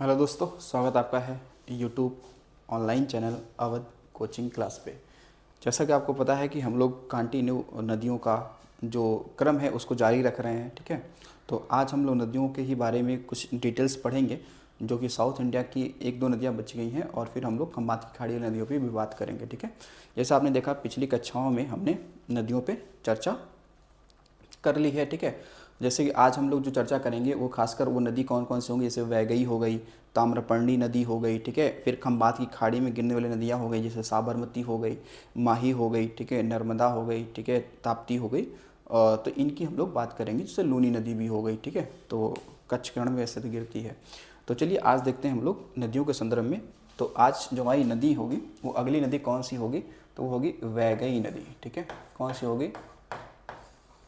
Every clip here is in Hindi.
हेलो दोस्तों, स्वागत आपका है YouTube online channel Awadh coaching class पे। जैसा कि आपको पता है कि हम लोग कंटिन्यू नदियों का जो क्रम है उसको जारी रख रहे हैं। ठीक है, तो आज हम लोग नदियों के ही बारे में कुछ डिटेल्स पढ़ेंगे जो कि साउथ इंडिया की एक दो नदियाँ बच गई हैं, और फिर हम लोग खंबात की खाड़ी नदियों पर भी बात करेंगे। ठीक है, जैसा आपने देखा पिछली कक्षाओं में हमने नदियों पर चर्चा कर ली है। ठीक है, जैसे कि आज हम लोग जो चर्चा करेंगे वो खासकर वो नदी कौन कौन सी होंगी, जैसे वैगई हो गई, ताम्रपर्णी नदी हो गई। ठीक है, फिर खंबात की खाड़ी में गिरने वाली नदियाँ हो गई, जैसे साबरमती हो गई, माही हो गई, ठीक है, नर्मदा हो गई, ठीक है, ताप्ती हो गई। तो इनकी हम लोग बात करेंगे, जैसे लूनी नदी भी हो गई। ठीक है, तो कच्छ कर्ण में वैसे तो गिरती है। तो चलिए आज देखते हैं हम लोग नदियों के संदर्भ में। तो आज जो हमारी नदी होगी वो अगली नदी कौन सी होगी, तो वो होगी वैगई नदी। ठीक है, कौन सी होगी?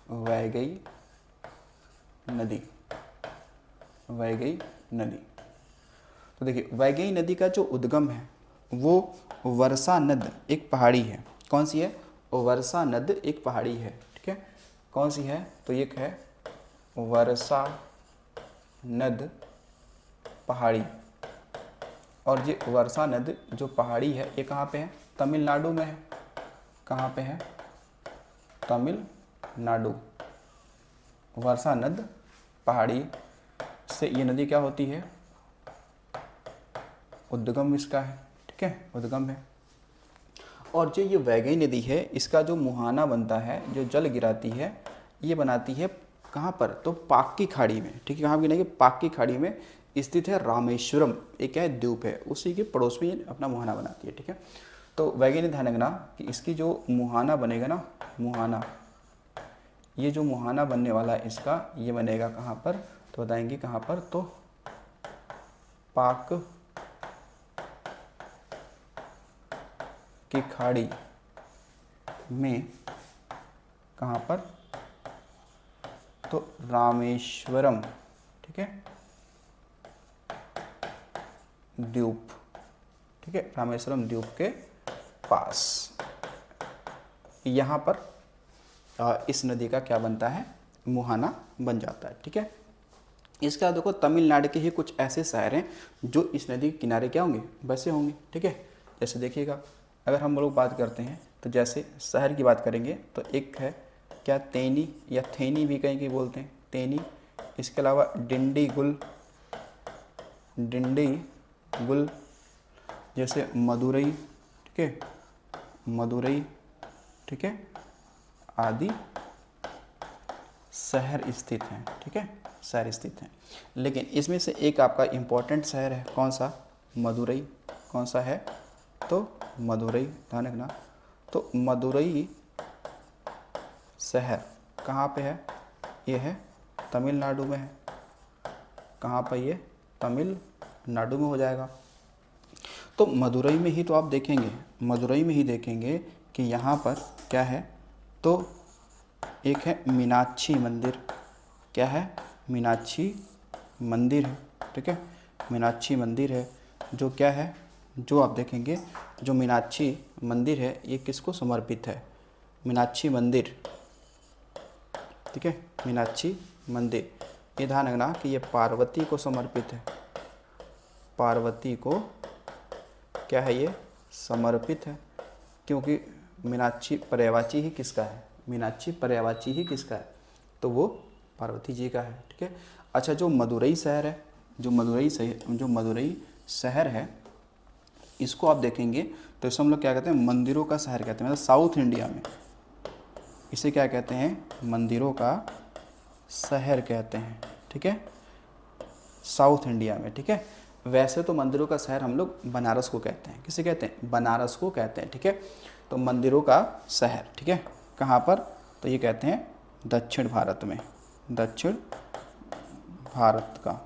वैगई नदी। वैगई नदी। तो देखिए वैगई नदी का जो उद्गम है वो वर्षा नद एक पहाड़ी है। कौन सी है? वर्षा नद एक पहाड़ी है। ठीक है, कौन सी है? तो एक है वर्षा नद पहाड़ी। और ये वर्षा नद जो पहाड़ी है ये कहाँ पे है? तमिलनाडु में है। कहाँ पे है? तमिलनाडु। वर्षा नद पहाड़ी से ये नदी क्या होती है? उद्गम इसका है। ठीक है, उद्गम है। और जो ये वैगई नदी है इसका जो मुहाना बनता है, जो जल गिराती है, ये बनाती है कहाँ पर? तो पाक की खाड़ी में। ठीक है, कहाँ गिरेगी? पाक की खाड़ी में स्थित है रामेश्वरम, एक क्या है? द्वीप है, उसी के पड़ोस में ये अपना मुहाना बनाती है। ठीक है, तो वैगई नदी ध्यान रखना कि इसकी जो मुहाना बनेगा ना, मुहाना, ये जो मुहाना बनने वाला है इसका, ये बनेगा कहाँ पर? तो बताएंगे कहाँ पर? तो पाक की खाड़ी में। कहाँ पर? तो रामेश्वरम। ठीक है, द्वीप। ठीक है, रामेश्वरम द्वीप के पास यहाँ पर इस नदी का क्या बनता है? मुहाना बन जाता है। ठीक है, इसका देखो तमिलनाडु के ही कुछ ऐसे शहर हैं जो इस नदी के किनारे क्या होंगे? बसे होंगे। ठीक है, जैसे देखिएगा अगर हम लोग बात करते हैं तो जैसे शहर की बात करेंगे तो एक है क्या? तेनी या थेनी भी कहीं की बोलते हैं, तेनी। इसके अलावा डिंडीगुल, डिंडीगुल, जैसे मदुरई। ठीक है, मदुरई। ठीक है, आदि शहर स्थित हैं। ठीक है, शहर स्थित हैं। लेकिन इसमें से एक आपका इम्पोर्टेंट शहर है, कौन सा? मदुरई। कौन सा है? तो मदुरई, ध्यान रखना। तो मदुरई शहर कहाँ पे है? ये है तमिलनाडु में है। कहाँ पर? ये तमिलनाडु में हो जाएगा। तो मदुरई में ही तो आप देखेंगे, मदुरई में ही देखेंगे कि यहाँ पर क्या है? तो एक है मीनाक्षी मंदिर। क्या है? मीनाक्षी मंदिर है। ठीक है, मीनाक्षी मंदिर है जो क्या है? जो आप देखेंगे जो मीनाक्षी मंदिर है ये किसको समर्पित है? मीनाक्षी मंदिर। ठीक है, मीनाक्षी मंदिर, ये ध्यान रखना कि ये पार्वती को समर्पित है। पार्वती को क्या है? ये समर्पित है, क्योंकि मीनाक्षी पर्यायवाची ही किसका है? मीनाक्षी पर्यायवाची ही किसका है? तो वो पार्वती जी का है। ठीक है, अच्छा जो मदुरई शहर है, जो मदुरई शहर है इसको आप देखेंगे तो इसे हम लोग क्या कहते हैं? मंदिरों का शहर कहते हैं। मतलब साउथ इंडिया में इसे क्या कहते हैं? मंदिरों का शहर कहते हैं। ठीक है, साउथ इंडिया में। ठीक है, वैसे तो मंदिरों का शहर हम लोग बनारस को कहते हैं। किसे कहते हैं? बनारस को कहते हैं। ठीक है, तो मंदिरों का शहर। ठीक है, कहाँ पर? तो ये कहते हैं दक्षिण भारत में, दक्षिण भारत का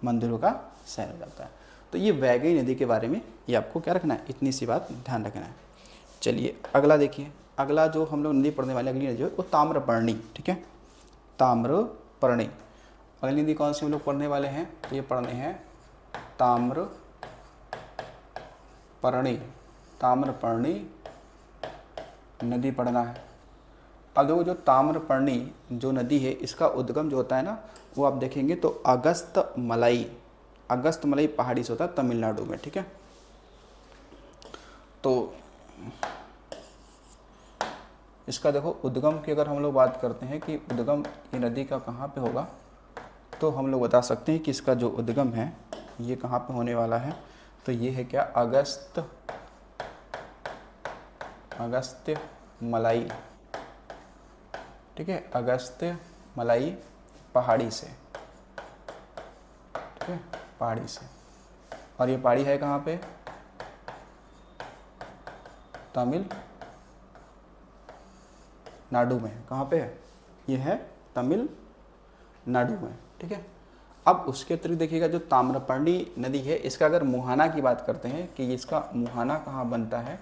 मंदिरों का शहर हो जाता है। तो ये वैगई नदी के बारे में ये आपको क्या रखना है? इतनी सी बात ध्यान रखना है। चलिए अगला देखिए, अगला जो हम लोग नदी पढ़ने वाले अगली नदी है वो ताम्रपर्णी। ठीक है, ताम्रपर्णी। अगली नदी कौन सी हम लोग पढ़ने वाले हैं? तो ये पढ़ने हैं ताम्रपर्णी। ताम्रपर्णी नदी पढ़ना है। अब देखो जो ताम्रपर्णी जो नदी है इसका उद्गम जो होता है ना, वो आप देखेंगे तो अगस्त मलाई। अगस्त्यमलई पहाड़ी से होता है तमिलनाडु में, ठीक है। तो इसका देखो उद्गम की अगर हम लोग बात करते हैं कि उद्गम ये नदी का कहाँ पे होगा, तो हम लोग बता सकते हैं कि इसका जो उद्गम है ये कहाँ पे होने वाला है, तो ये है क्या, अगस्त्य मलाई, ठीक है, अगस्त्य मलाई पहाड़ी से, ठीक है, पहाड़ी से। और ये पहाड़ी है कहाँ पे, तमिलनाडु में। कहाँ पे है, ये है तमिलनाडु में, ठीक है। अब उसके अतिरिक्त देखिएगा जो ताम्रपर्णी नदी है, इसका अगर मुहाना की बात करते हैं कि इसका मुहाना कहाँ बनता है,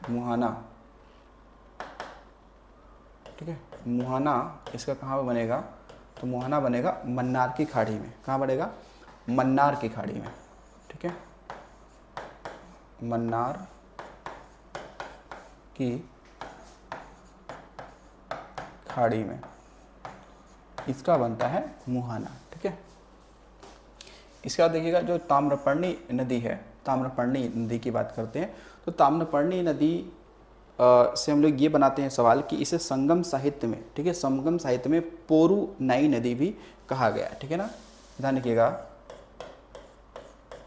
मुहाना, ठीक है, मुहाना इसका कहाँ बनेगा, तो मुहाना बनेगा मन्नार की खाड़ी में। कहाँ बनेगा, मन्नार की खाड़ी में, ठीक है, मन्नार की खाड़ी में इसका बनता है मुहाना, ठीक है। इसके बाद देखिएगा जो ताम्रपर्णी नदी है, ताम्रपर्णी नदी की बात करते हैं, तो ताम्रपर्णी नदी से हम लोग ये बनाते हैं सवाल कि इसे संगम साहित्य में, ठीक है, संगम साहित्य में पोरुनाई नदी भी कहा गया है, ठीक है ना। ध्यान रखिएगा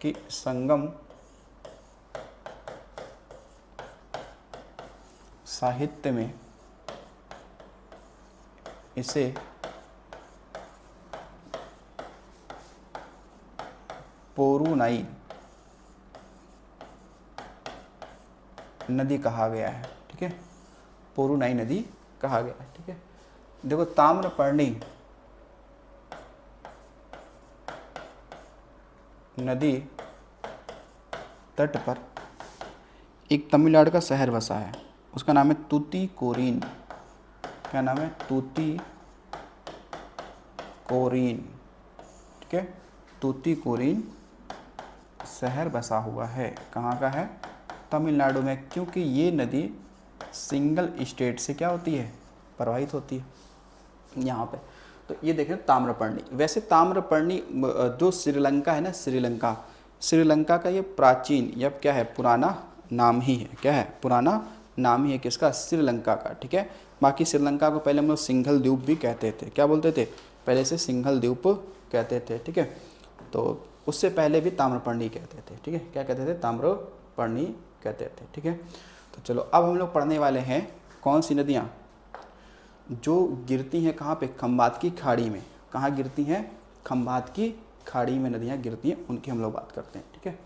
कि संगम साहित्य में इसे पोरुनाई नदी कहा गया है, ठीक है, पोरुनाई नदी कहा गया है, ठीक है। देखो ताम्रपर्णी नदी तट पर एक तमिलनाडु का शहर बसा है, उसका नाम है तूतीकोरिन। क्या नाम है, तूतीकोरिन, ठीक है, तूतीकोरिन शहर बसा हुआ है। कहाँ का है, तमिलनाडु में, क्योंकि ये नदी सिंगल स्टेट से क्या होती है, प्रवाहित होती है यहाँ पे। तो ये देखें ताम्रपर्णी। वैसे ताम्रपर्णी जो श्रीलंका है ना, श्रीलंका का ये प्राचीन या क्या है, पुराना नाम ही है। क्या है, पुराना नाम ही है किसका, श्रीलंका का, ठीक है। बाकी श्रीलंका को पहले हम लोग सिंघल द्वीप भी कहते थे। क्या बोलते थे, पहले से सिंघल द्वीप कहते थे, ठीक है। तो उससे पहले भी ताम्रपर्णी कहते थे, ठीक है। क्या कहते थे, ताम्रपर्णी कहते थे, ठीक है। तो चलो अब हम लोग पढ़ने वाले हैं कौन सी नदियाँ जो गिरती हैं कहाँ पे, खंबात की खाड़ी में। कहाँ गिरती हैं, खंबात की खाड़ी में नदियाँ गिरती हैं, उनकी हम लोग बात करते हैं, ठीक है।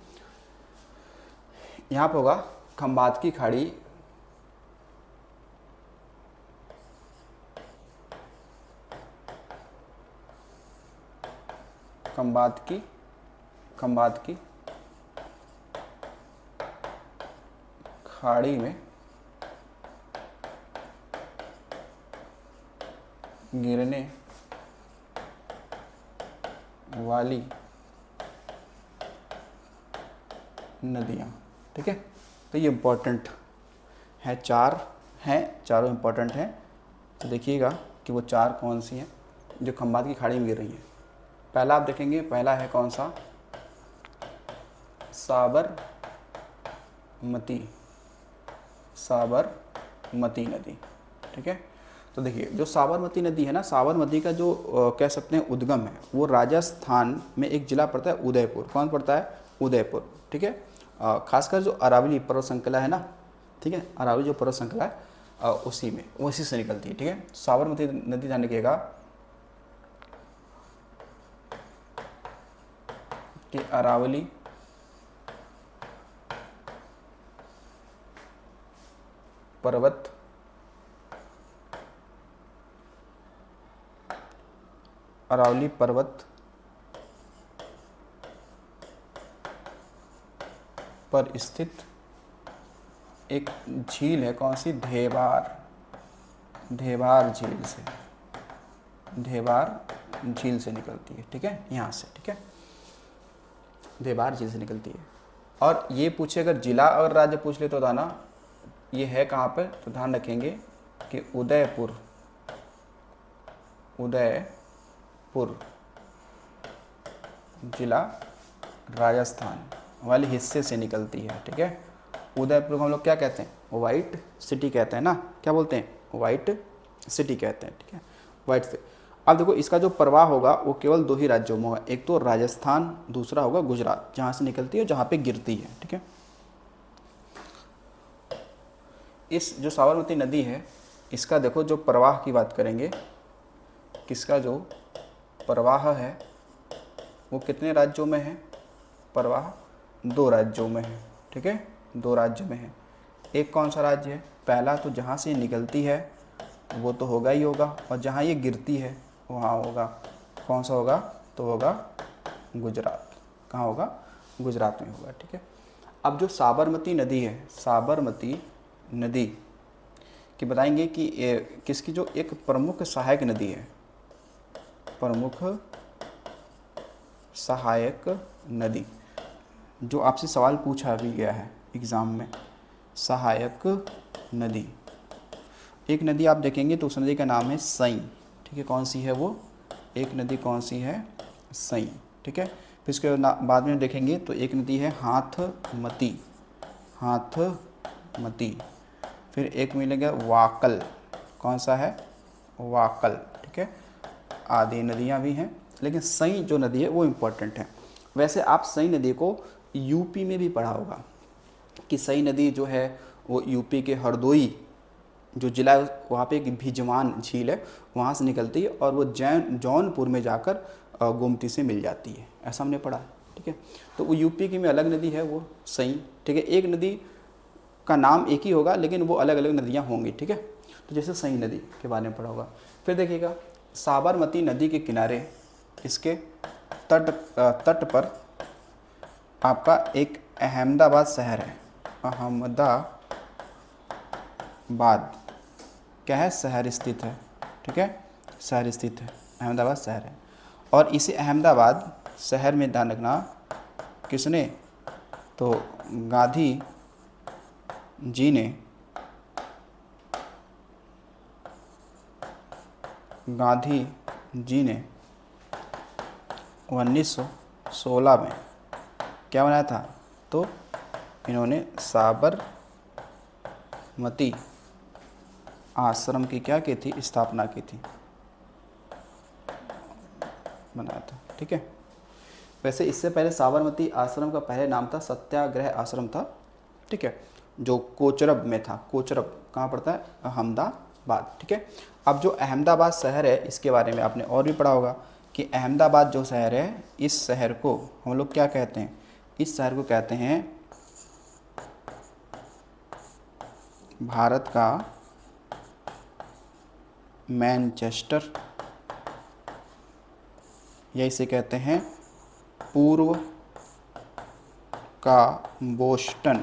यहाँ पर होगा खंबात की खाड़ी, खंबात की खाड़ी में गिरने वाली नदियाँ, ठीक है। तो ये इम्पोर्टेंट है, चार हैं, चारों इम्पोर्टेंट हैं। तो देखिएगा कि वो चार कौन सी हैं जो खंबात की खाड़ी में गिर रही हैं। पहला आप देखेंगे, पहला है कौन सा, साबरमती नदी, ठीक है। तो देखिए जो साबरमती नदी है ना, साबरमती का जो कह सकते हैं उद्गम है, वो राजस्थान में एक जिला पड़ता है उदयपुर। कौन पड़ता है, उदयपुर, ठीक है। खासकर जो अरावली पर्वत श्रृंखला है ना, ठीक है, अरावली जो पर्वत श्रृंखला है उसी से निकलती है, ठीक है। साबरमती नदी ध्यान रखिएगा कि अरावली पर्वत पर स्थित एक झील है। कौन सी, ढेबार झील से निकलती है, ठीक है, यहाँ से, ठीक है, ढेबार झील से निकलती है। और ये पूछे अगर जिला और राज्य पूछ ले तो दाना ये है कहाँ पर, तो ध्यान रखेंगे कि उदयपुर जिला राजस्थान वाले हिस्से से निकलती है, ठीक है। उदयपुर को हम लोग क्या कहते हैं, वाइट सिटी कहते हैं ना, क्या बोलते हैं, वाइट सिटी कहते हैं, ठीक है, वाइट से। अब देखो इसका जो प्रवाह होगा वो केवल 2 ही राज्यों में होगा, एक तो राजस्थान, दूसरा होगा गुजरात, जहाँ से निकलती है, जहाँ पे गिरती है, ठीक है। इस जो साबरमती नदी है इसका देखो जो प्रवाह की बात करेंगे, किसका जो प्रवाह है वो कितने राज्यों में है, प्रवाह 2 राज्यों में है, ठीक है, 2 राज्य में है। एक कौन सा राज्य है, पहला तो जहाँ से निकलती है वो तो होगा ही होगा, और जहाँ ये गिरती है वहाँ होगा, कौन सा होगा, तो होगा गुजरात। कहाँ होगा, गुजरात में होगा, ठीक है। अब जो साबरमती नदी है, साबरमती नदी कि बताएंगे कि किसकी जो एक प्रमुख सहायक नदी है, प्रमुख सहायक नदी, जो आपसे सवाल पूछा भी गया है एग्ज़ाम में, सहायक नदी। एक नदी आप देखेंगे तो उस नदी का नाम है सई, ठीक है। कौन सी है वो, एक नदी कौन सी है, सई, ठीक है। फिर इसके बाद में देखेंगे तो एक नदी है हाथमती, हाथमती। फिर एक मिलेगा वाकल, कौन सा है, वाकल, ठीक है। आदि नदियाँ भी हैं, लेकिन सई जो नदी है वो इम्पोर्टेंट है। वैसे आप सई नदी को यूपी में भी पढ़ा होगा कि सई नदी जो है वो यूपी के हरदोई जो ज़िला है वहाँ पे एक भिजवान झील है, वहाँ से निकलती है और वो जौनपुर में जाकर गोमती से मिल जाती है, ऐसा हमने पढ़ा है, ठीक है। तो वो यूपी की में अलग नदी है वो सई, ठीक है। एक नदी का नाम एक ही होगा लेकिन वो अलग अलग नदियाँ होंगी, ठीक है। तो जैसे सई नदी के बारे में पढ़ा होगा। फिर देखिएगा साबरमती नदी के किनारे इसके तट पर आपका एक अहमदाबाद शहर है, अहमदाबाद क्या है, शहर स्थित है, ठीक है, शहर स्थित है, अहमदाबाद शहर है। और इसे अहमदाबाद शहर में ध्यान रखना किसने, तो गांधी जी ने, गांधी जी ने 1916 में क्या बनाया था, तो इन्होंने साबरमती आश्रम की क्या की थी, स्थापना की थी, बनाया था, ठीक है। वैसे इससे पहले साबरमती आश्रम का पहले नाम था सत्याग्रह आश्रम था, ठीक है, जो कोचरब में था। कोचरब कहाँ पड़ता है, अहमदाबाद, ठीक है। अब जो अहमदाबाद शहर है इसके बारे में आपने और भी पढ़ा होगा कि अहमदाबाद जो शहर है, इस शहर को हम लोग क्या कहते हैं, इस शहर को कहते हैं भारत का मैनचेस्टर, या इसे कहते हैं पूर्व का बोस्टन,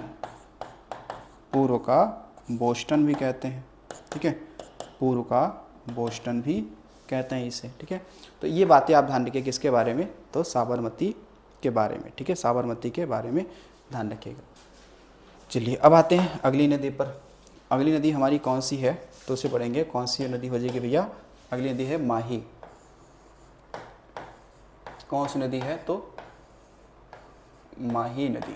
पूर्व का बोस्टन भी कहते हैं, ठीक है, पूर्व का बोस्टन भी कहते हैं इसे, ठीक है। तो ये बातें आप ध्यान रखिए किसके बारे में, तो साबरमती के बारे में, ठीक है, साबरमती के बारे में ध्यान रखिएगा। चलिए अब आते हैं अगली नदी पर। अगली नदी हमारी कौन सी है, तो उसे पढ़ेंगे, कौन सी नदी हो जाएगी भैया, अगली नदी है माही। कौन सी नदी है, तो माही नदी।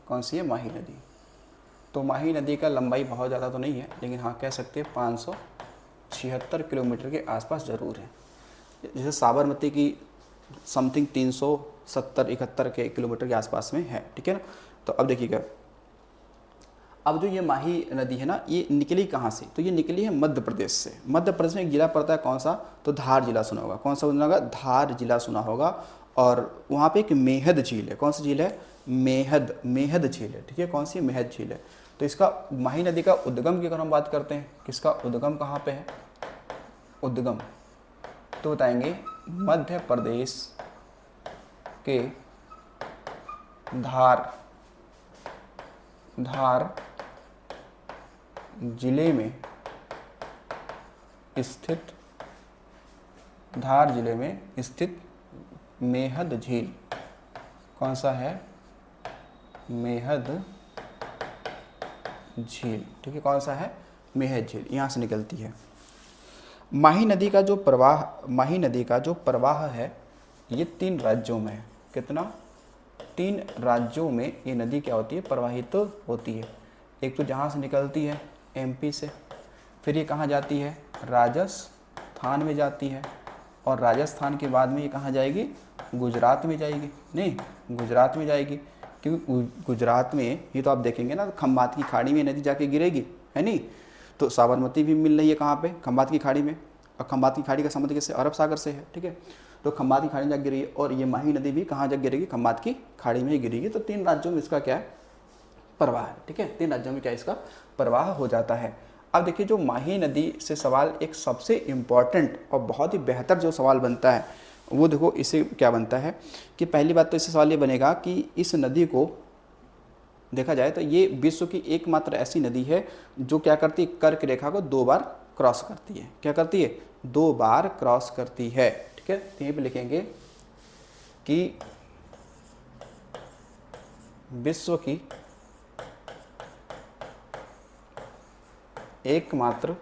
कौन सी है, माही नदी। तो माही नदी का लंबाई बहुत ज़्यादा तो नहीं है, लेकिन हाँ कह सकते हैं 576 किलोमीटर के आसपास ज़रूर है। जैसे साबरमती की समथिंग 370-71 के किलोमीटर के आसपास में है, ठीक है ना। तो अब देखिएगा, अब जो ये माही नदी है ना, ये निकली कहाँ से, तो ये निकली है मध्य प्रदेश से। मध्य प्रदेश में एक जिला पड़ता है, कौन सा, तो धार जिला सुना होगा। कौन सा सुना होगा, धार जिला सुना होगा। और वहाँ पे एक मेहद झील है। कौन सी झील है, मेहद झील है, ठीक है। कौन सी, मेहद झील है। तो इसका माही नदी का उद्गम की अगर हम बात करते हैं, किसका उद्गम कहाँ पे है, उद्गम तो बताएंगे मध्य प्रदेश के धार जिले में स्थित, धार जिले में स्थित मेहद झील। कौन सा है, मेहद झील, ठीक है। कौन सा है, मेहद झील, यहाँ से निकलती है। माही नदी का जो प्रवाह है ये 3 राज्यों में है। कितना, 3 राज्यों में ये नदी क्या होती है, प्रवाहित होती है। एक तो जहाँ से निकलती है एमपी से, फिर ये कहाँ जाती है, राजस्थान में जाती है, और राजस्थान के बाद में ये कहाँ जाएगी, गुजरात में जाएगी, नहीं गुजरात में जाएगी, क्योंकि गुजरात में ये तो आप देखेंगे ना खंबात की खाड़ी में नदी जाके गिरेगी, है नहीं। तो साबरमती भी मिल रही है कहाँ पे, खंबात की खाड़ी में, और खंबात की खाड़ी का संबंध किससे, अरब सागर से है, ठीक है। तो खंबात की खाड़ी में जा गिरी है, और ये माही नदी भी कहाँ जा गिरेगी, खंबात की खाड़ी में ही गिरेगी। तो 3 राज्यों में इसका क्या है, प्रवाह है, ठीक है। 3 राज्यों में क्या इसका प्रवाह हो जाता है। अब देखिए जो माही नदी से सवाल एक सबसे इम्पॉर्टेंट और बहुत ही बेहतर जो सवाल बनता है वो देखो इससे क्या बनता है कि पहली बात तो इससे सवाल ये बनेगा कि इस नदी को देखा जाए तो ये विश्व की एकमात्र ऐसी नदी है जो क्या करती है, कर्क रेखा को 2 बार क्रॉस करती है। क्या करती है, 2 बार क्रॉस करती है, ठीक है। तो यहीं पे लिखेंगे कि विश्व की एकमात्र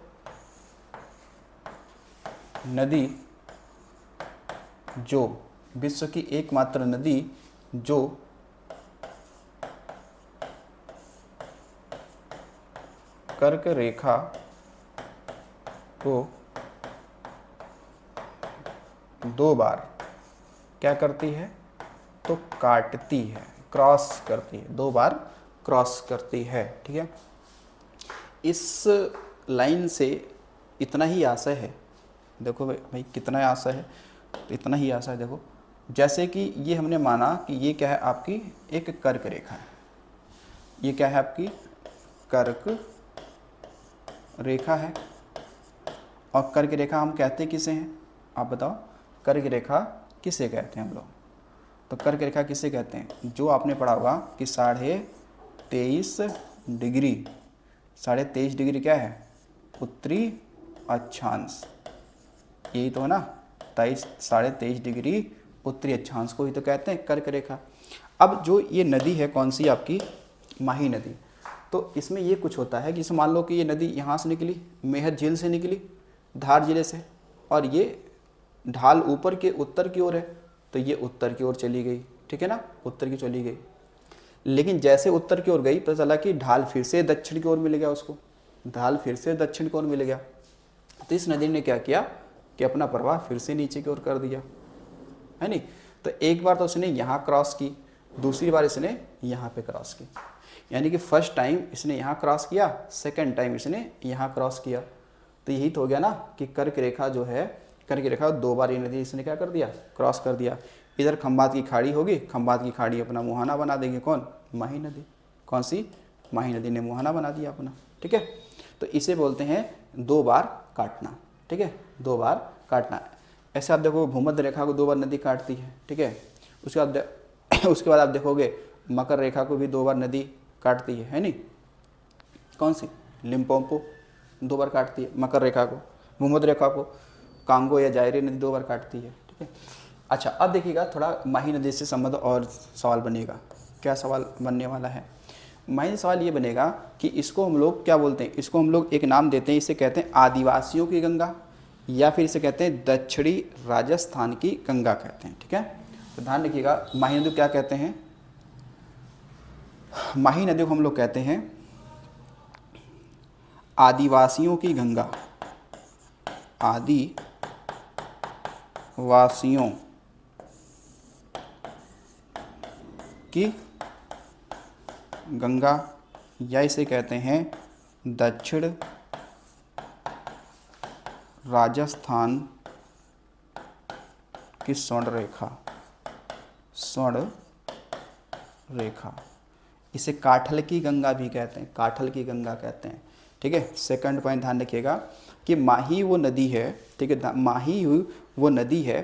नदी जो, विश्व की एकमात्र नदी जो कर्क रेखा को 2 बार क्या करती है, तो काटती है, क्रॉस करती है, 2 बार क्रॉस करती है, ठीक है। इस लाइन से इतना ही आशय है, देखो भाई कितना आशय है, तो इतना ही आशय है। देखो जैसे कि ये हमने माना कि ये क्या है, आपकी एक कर्क रेखा है, ये क्या है, आपकी कर्क रेखा है, और कर्क रेखा हम कहते किसे हैं, आप बताओ, कर्क रेखा किसे कहते हैं हम लोग, तो कर्क रेखा किसे कहते हैं, जो आपने पढ़ा होगा कि 23.5 डिग्री, 23.5 डिग्री क्या है, उत्तरी अक्षांश, यही तो है ना, 23.5 डिग्री उत्तरी अक्षांश को ही तो कहते हैं कर्क रेखा। अब जो ये नदी है कौन सी, आपकी माही नदी, तो इसमें ये कुछ होता है कि जैसे मान लो कि ये नदी यहाँ से निकली, मेहर झील से निकली, धार जिले से, और ये ढाल ऊपर के उत्तर की ओर है, तो ये उत्तर की ओर चली गई, ठीक है ना, उत्तर की चली गई। लेकिन जैसे उत्तर की ओर गई पता चला कि ढाल फिर से दक्षिण की ओर मिल गया उसको, ढाल फिर से दक्षिण की ओर मिल गया। तो इस नदी ने क्या किया कि अपना प्रवाह फिर से नीचे की ओर कर दिया, है नहीं। तो एक बार तो उसने यहाँ क्रॉस की, दूसरी बार इसने यहाँ पे क्रॉस की, यानी कि फर्स्ट टाइम इसने यहाँ क्रॉस किया, सेकंड टाइम इसने यहाँ क्रॉस किया। तो यही तो हो गया ना कि कर्क रेखा जो है, कर्क रेखा 2 बार ये नदी इसने क्या कर दिया, क्रॉस कर दिया। इधर खंबात की खाड़ी होगी, खंबात की खाड़ी अपना मुहाना बना देंगे, कौन, माही नदी, कौन सी, माही नदी ने मुहाना बना दिया अपना, ठीक है। तो इसे बोलते हैं 2 बार काटना, ठीक है, 2 बार काटना। ऐसे आप देखो भूमध्य रेखा को 2 बार नदी काटती है, ठीक है। उसके बाद आप देखोगे मकर रेखा को भी 2 बार नदी काटती है नहीं, कौन सी, लिम्पोपो 2 बार काटती है मकर रेखा को, भूमध्य रेखा को कांगो या जायरी नदी 2 बार काटती है, ठीक है। अच्छा अब देखिएगा थोड़ा माही नदी से संबंध और सवाल बनेगा। क्या सवाल बनने वाला है, माही सवाल ये बनेगा कि इसको हम लोग क्या बोलते हैं, इसको हम लोग एक नाम देते हैं, इसे कहते हैं आदिवासियों की गंगा, या फिर इसे कहते हैं दक्षिणी राजस्थान की गंगा कहते हैं, ठीक है। तो ध्यान रखिएगा माही नदी क्या कहते हैं, माही नदी को हम लोग कहते हैं आदिवासियों की गंगा, आदिवासियों की गंगा, या इसे कहते हैं दक्षिण राजस्थान की स्वर्ण रेखा, स्वर्ण रेखा। इसे काठल की गंगा भी कहते हैं, काठल की गंगा कहते हैं, ठीक है। सेकंड पॉइंट ध्यान रखिएगा कि माही वो नदी है, ठीक है, माही वो नदी है,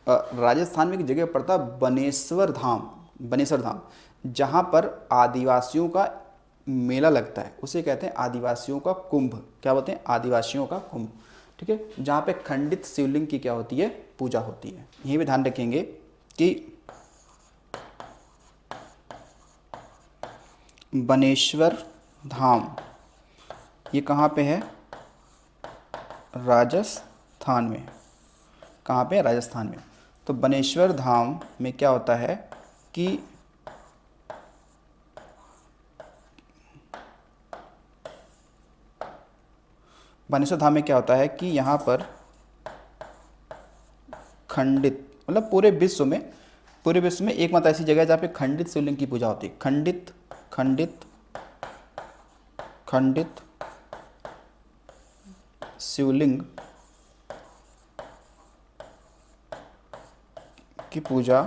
राजस्थान में एक जगह पड़ता बनेश्वर धाम, बनेश्वर धाम, जहाँ पर आदिवासियों का मेला लगता है, उसे कहते हैं आदिवासियों का कुंभ, क्या बोलते हैं, आदिवासियों का कुंभ, ठीक है। जहाँ पे खंडित शिवलिंग की क्या होती है, पूजा होती है। यही भी ध्यान रखेंगे कि बनेश्वर धाम ये कहाँ पे है, राजस्थान में, कहाँ पे, राजस्थान में। तो बनेश्वर धाम में क्या होता है, कि बानेश्वर धाम में क्या होता है कि यहाँ पर खंडित, मतलब पूरे विश्व में एकमात्र ऐसी जगह है जहाँ पे खंडित शिवलिंग की पूजा होती है। खंडित खंडित खंडित शिवलिंग की पूजा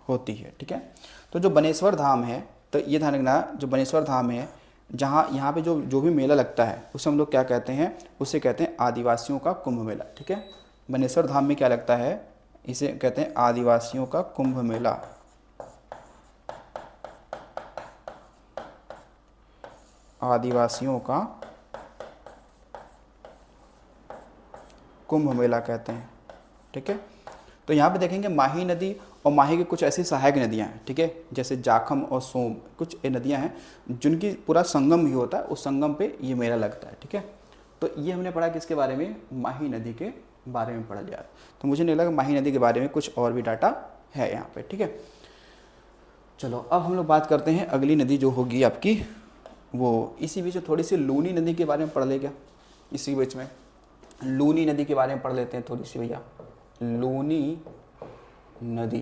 होती है। ठीक है, तो जो बनेश्वर धाम है, तो ये ध्यान रखना, जो बनेश्वर धाम है, जहाँ यहाँ पे जो भी मेला लगता है उसे हम लोग क्या कहते हैं, उसे कहते हैं आदिवासियों का कुंभ मेला। ठीक है, बनेश्वर धाम में क्या लगता है, इसे कहते हैं आदिवासियों का कुंभ मेला। आदिवासियों का कुंभ मेला कहते हैं। ठीक है, तो यहाँ पे देखेंगे माही नदी और माही की कुछ ऐसी सहायक नदियाँ हैं। ठीक है, जैसे जाखम और सोम, कुछ ये नदियाँ हैं जिनकी पूरा संगम ही होता है, उस संगम पे ये मेला लगता है। ठीक है, तो ये हमने पढ़ा किसके बारे में, माही नदी के बारे में पढ़ लिया। तो मुझे नहीं लगा माही नदी के बारे में कुछ और भी डाटा है यहाँ पे। ठीक है, चलो अब हम लोग बात करते हैं अगली नदी जो होगी आपकी, वो इसी बीच थोड़ी सी लूनी नदी के बारे में पढ़ ले क्या, इसी बीच में लूनी नदी के बारे में पढ़ लेते हैं थोड़ी सी भैया। लूनी नदी,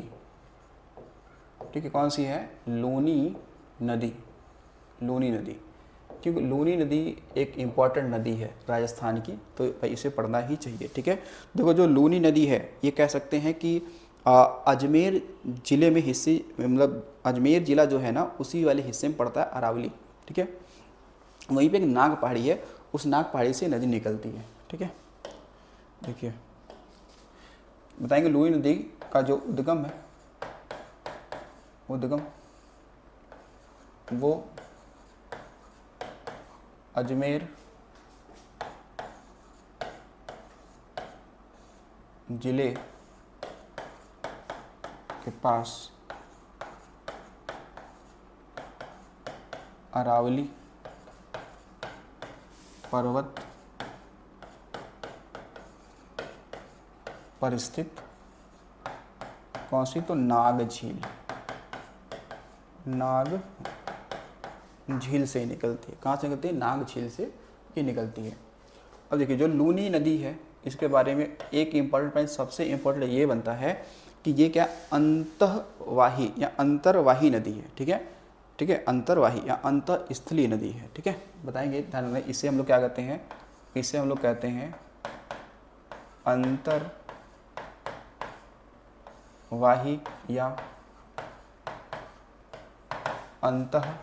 ठीक है, कौन सी है, लूनी नदी। लूनी नदी, क्योंकि लूनी नदी एक इम्पॉर्टेंट नदी है राजस्थान की, तो भाई इसे पढ़ना ही चाहिए। ठीक है, देखो जो लूनी नदी है, ये कह सकते हैं कि अजमेर ज़िले में हिस्से, मतलब अजमेर ज़िला जो है ना, उसी वाले हिस्से में पड़ता है अरावली। ठीक है, वहीं पे एक नाग पहाड़ी है, उस नाग पहाड़ी से नदी निकलती है। ठीक है, देखिए बताएंगे लूनी नदी का जो उद्गम है, उद्गम वो अजमेर जिले के पास अरावली पर्वत पर स्थित कौन सी, तो नाग झील, नाग झील से निकलती है। कहाँ से निकलती है, नाग झील से ये निकलती है। अब देखिए जो लूनी नदी है, इसके बारे में एक इम्पॉर्टेंट पॉइंट, सबसे इम्पोर्टेंट ये बनता है कि ये क्या अंतःवाही या अंतर्वाही नदी है। ठीक है, ठीक है, अंतर्वाही या अंतःस्थलीय नदी है। ठीक है, बताएंगे, ध्यान रखना, इसे हम लोग क्या कहते हैं, इसे हम लोग कहते हैं अंतर्वाही या अंतःस्थलीय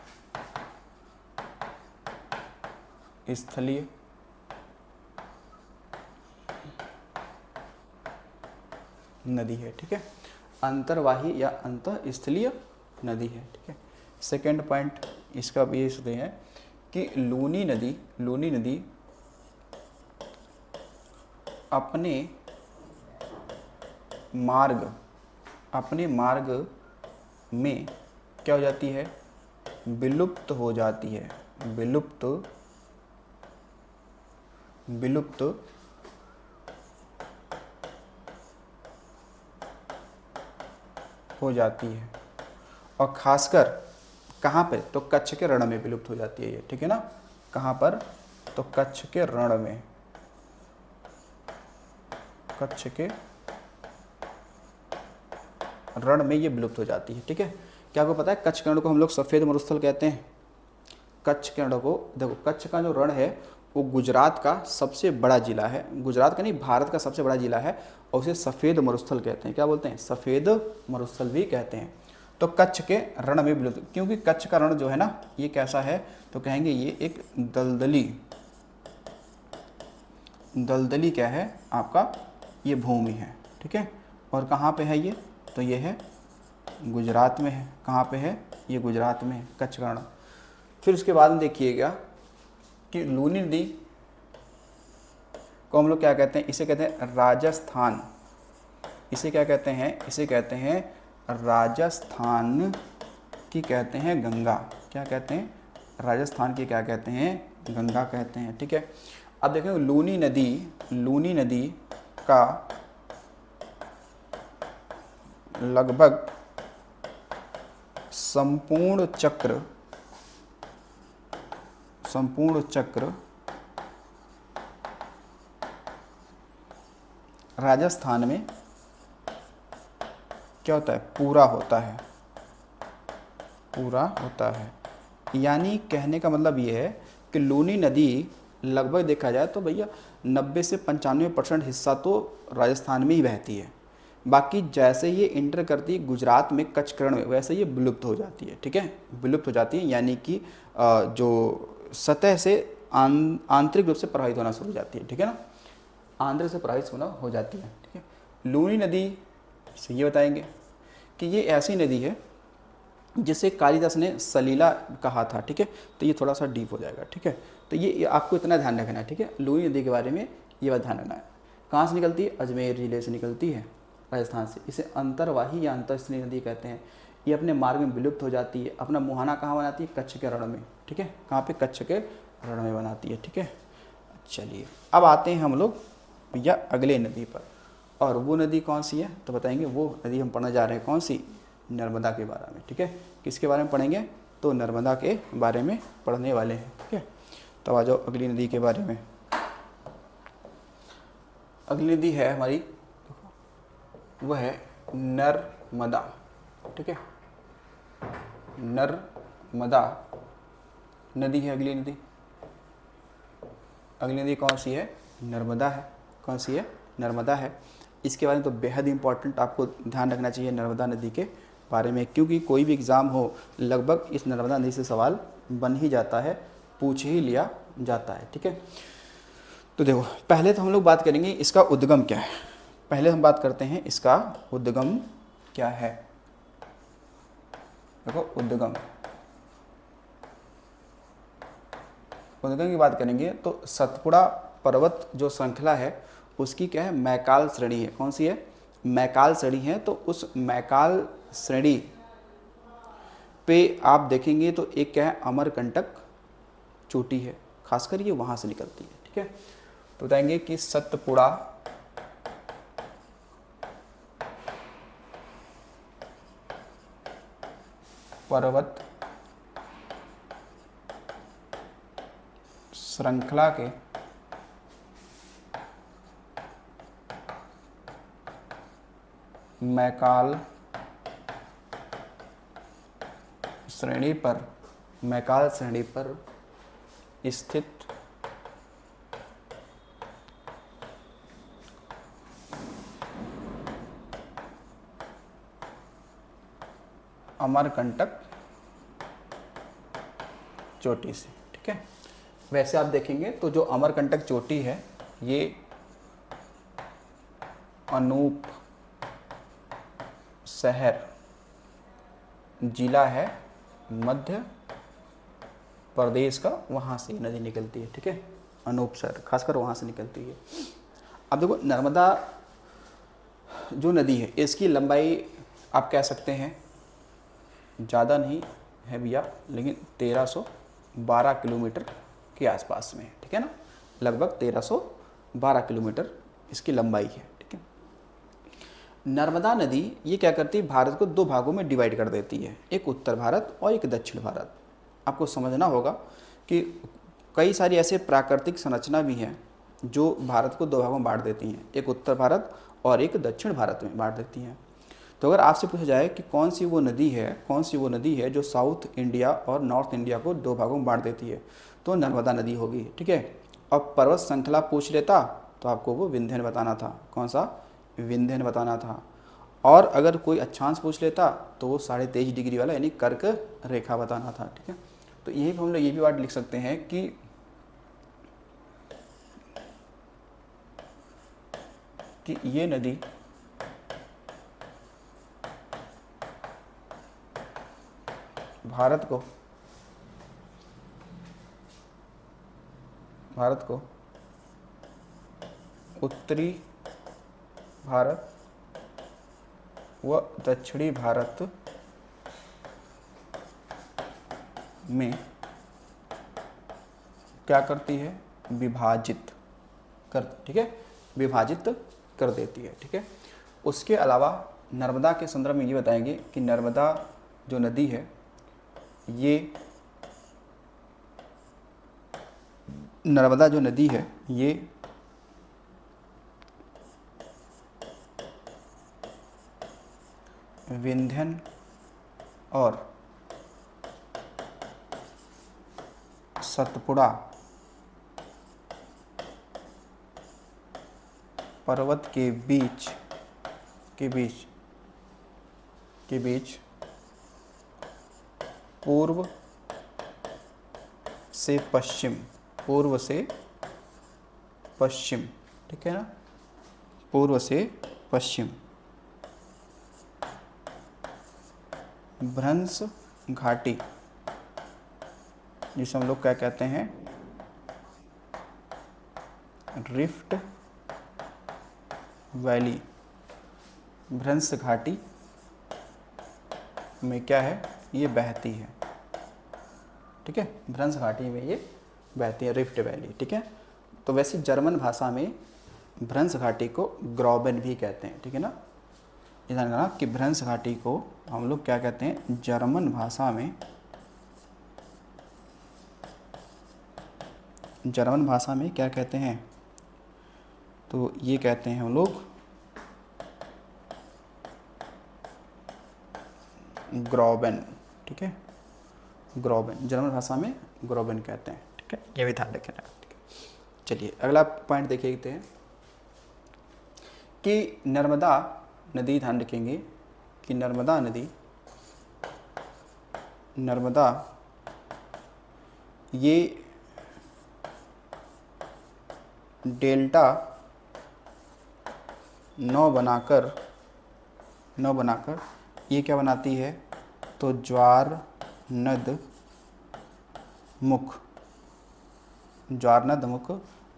नदी है। ठीक है, अंतर्वाही या अंतःस्थलीय नदी है। ठीक है, सेकेंड पॉइंट इसका भी ये है कि लूनी नदी अपने मार्ग में क्या हो जाती है, विलुप्त हो जाती है, विलुप्त हो जाती है। और खासकर कहाँ पर, तो कच्छ के रण में विलुप्त हो जाती है ये। ठीक है ना, कहाँ पर, तो कच्छ के रण में, कच्छ के रण में ये विलुप्त हो जाती है। ठीक है, क्या आपको पता है कच्छ के रण को हम लोग सफ़ेद मरुस्थल कहते हैं। कच्छ के रण को, देखो कच्छ का जो रण है वो गुजरात का सबसे बड़ा जिला है, गुजरात का नहीं भारत का सबसे बड़ा जिला है, और उसे सफ़ेद मरुस्थल कहते हैं। क्या बोलते हैं, सफ़ेद मरुस्थल भी कहते हैं। तो कच्छ के रण में विलुप्त, क्योंकि कच्छ का रण जो है ना, ये कैसा है, तो कहेंगे ये एक दलदली क्या है आपका, ये भूमि है। ठीक है, और कहाँ पे है ये, तो ये है गुजरात में है। कहाँ पे है, ये गुजरात में है, कच्छ का रण। फिर उसके बाद में देखिएगा कि लूनी नदी को हम लोग क्या कहते हैं, इसे कहते हैं राजस्थान, इसे क्या कहते हैं, इसे कहते हैं राजस्थान की कहते हैं गंगा। क्या कहते हैं, राजस्थान की क्या कहते हैं, गंगा कहते हैं। ठीक है, अब देखें लूनी नदी का लगभग संपूर्ण चक्र राजस्थान में क्या होता है, पूरा होता है। यानी कहने का मतलब ये है कि लूनी नदी लगभग देखा जाए तो भैया 90 से 95% हिस्सा तो राजस्थान में ही बहती है। बाकी जैसे ये इंटर करती है गुजरात में कच्छकरण में, वैसे ये विलुप्त हो जाती है। ठीक है, विलुप्त हो जाती है, यानी कि जो सतह से आंतरिक रूप से प्रभावित होना शुरू हो जाती है। ठीक है ना, आंतरिक से प्रभावित होना हो जाती है। ठीक है, लूनी नदी से ये बताएंगे कि ये ऐसी नदी है जिसे कालिदास ने सलीला कहा था। ठीक है, तो ये थोड़ा सा डीप हो जाएगा। ठीक है, तो ये आपको इतना ध्यान रखना है। ठीक है, लूनी नदी के बारे में ये बात ध्यान रखना है। कहाँ से निकलती है, अजमेर जिले से निकलती है, राजस्थान से। इसे अंतर्वाही या अंतरस्थलीय नदी कहते हैं। ये अपने मार्ग में विलुप्त हो जाती है। अपना मुहाना कहाँ बनाती है, कच्छ के रण में। ठीक है, कहाँ पे, कच्छ के रण में बनाती है। ठीक है, चलिए अब आते हैं हम लोग भैया अगले नदी पर, और वो नदी कौन सी है तो बताएंगे। वो नदी हम पढ़ने जा रहे हैं कौन सी, नर्मदा के बारे में। ठीक है, किसके बारे में पढ़ेंगे, तो नर्मदा के बारे में पढ़ने वाले हैं। ठीक है, तो आ जाओ अगली नदी के बारे में। अगली नदी है हमारी, वह है नर्मदा। ठीक है, नर्मदा नदी है अगली नदी। अगली नदी कौन सी है, नर्मदा है। कौन सी है, नर्मदा है। इसके बारे में तो बेहद इंपॉर्टेंट आपको ध्यान रखना चाहिए नर्मदा नदी के बारे में, क्योंकि कोई भी एग्ज़ाम हो लगभग इस नर्मदा नदी से सवाल बन ही जाता है, पूछ ही लिया जाता है। ठीक है, तो देखो पहले तो हम लोग बात करेंगे इसका उद्गम क्या है। पहले हम बात करते हैं इसका उद्गम क्या है। देखो उद्गम की बात करेंगे तो सतपुड़ा पर्वत जो श्रृंखला है उसकी क्या है, मैकाल श्रेणी है। कौन सी है, मैकाल श्रेणी है। तो उस मैकाल श्रेणी पे आप देखेंगे तो एक क्या है, अमरकंटक चोटी है, खासकर ये वहाँ से निकलती है। ठीक है, तो बताएंगे कि सतपुड़ा पर्वत श्रृंखला के मैकाल श्रेणी पर स्थित अमरकंटक चोटी से। ठीक है, वैसे आप देखेंगे तो जो अमरकंटक चोटी है ये अनूप शहर जिला है मध्य प्रदेश का, वहाँ से नदी निकलती है। ठीक है, अनूप शहर खासकर वहाँ से निकलती है। अब देखो नर्मदा जो नदी है इसकी लंबाई आप कह सकते हैं ज़्यादा नहीं है भैया, लेकिन 1312 किलोमीटर के आसपास में है। ठीक है ना, लगभग 1312 किलोमीटर इसकी लंबाई है। ठीक है, नर्मदा नदी ये क्या करती है, भारत को दो भागों में डिवाइड कर देती है, एक उत्तर भारत और एक दक्षिण भारत। आपको समझना होगा कि कई सारी ऐसे प्राकृतिक संरचना भी हैं जो भारत को दो भागों में बांट देती हैं, एक उत्तर भारत और एक दक्षिण भारत में बांट देती हैं। तो अगर आपसे पूछा जाए कि कौन सी वो नदी है जो साउथ इंडिया और नॉर्थ इंडिया को दो भागों में बांट देती है, तो नर्मदा नदी होगी। ठीक है, अब पर्वत श्रृंखला पूछ लेता तो आपको वो विंध्यन बताना था। कौन सा, विंध्यन बताना था। और अगर कोई अक्षांश पूछ लेता तो वो 23.5 डिग्री वाला यानी कर्क रेखा बताना था। ठीक है, तो यही हम लोग ये भी बात लिख सकते हैं कि ये नदी भारत को उत्तरी भारत व दक्षिणी भारत में क्या करती है, विभाजित कर, ठीक है, विभाजित कर देती है। ठीक है, उसके अलावा नर्मदा के संदर्भ में ये बताएंगे कि नर्मदा जो नदी है ये नर्मदा जो नदी है ये विंध्यन और सतपुड़ा पर्वत के बीच पूर्व से पश्चिम, ठीक है ना, पूर्व से पश्चिम भ्रंश घाटी, जिसे हम लोग क्या कहते हैं, रिफ्ट वैली, भ्रंश घाटी में क्या है, ये बहती है, ठीक है, भ्रंश घाटी में ये बहती है, रिफ्ट वैली, ठीक है। तो वैसे जर्मन भाषा में भ्रंश घाटी को ग्रॉबेन भी कहते हैं, ठीक है ना। ध्यान रखना कि भ्रंश घाटी को हम लोग क्या कहते हैं जर्मन भाषा में क्या कहते हैं, तो ये कहते हैं हम लोग ग्रॉबेन, ठीक है, ग्रॉबेन, जर्मन भाषा में ग्रॉबेन कहते हैं, ठीक है, ये भी ध्यान रखना, ठीक है। चलिए अगला पॉइंट देखते हैं कि नर्मदा नदी, ध्यान रखेंगे कि नर्मदा ये डेल्टा नौ बनाकर ये क्या बनाती है, तो ज्वार नद मुख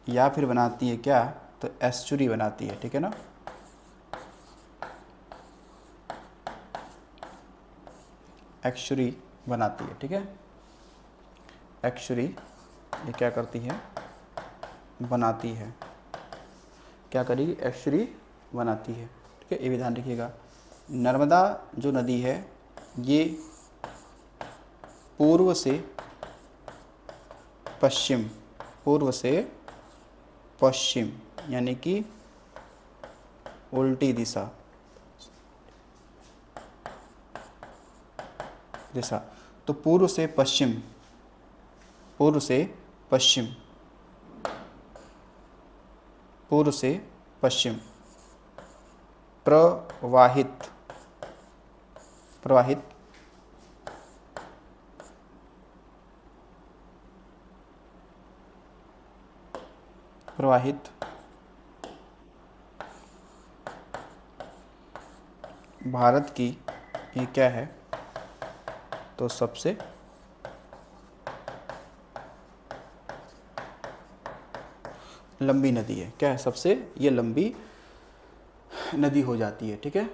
या फिर बनाती है क्या, तो एस्चुरी बनाती है, ठीक है ना। एक्चुरी बनाती है, ठीक है, एक्चुरी ये क्या करती है, बनाती है, क्या करेगी, एक्चुरी बनाती है, ठीक है, ये भी ध्यान रखिएगा। नर्मदा जो नदी है ये पूर्व से पश्चिम यानी कि उल्टी दिशा, तो पूर्व से पश्चिम प्रवाहित भारत की ये क्या है, तो सबसे लंबी नदी है, क्या है, सबसे ये लंबी नदी हो जाती है, ठीक है,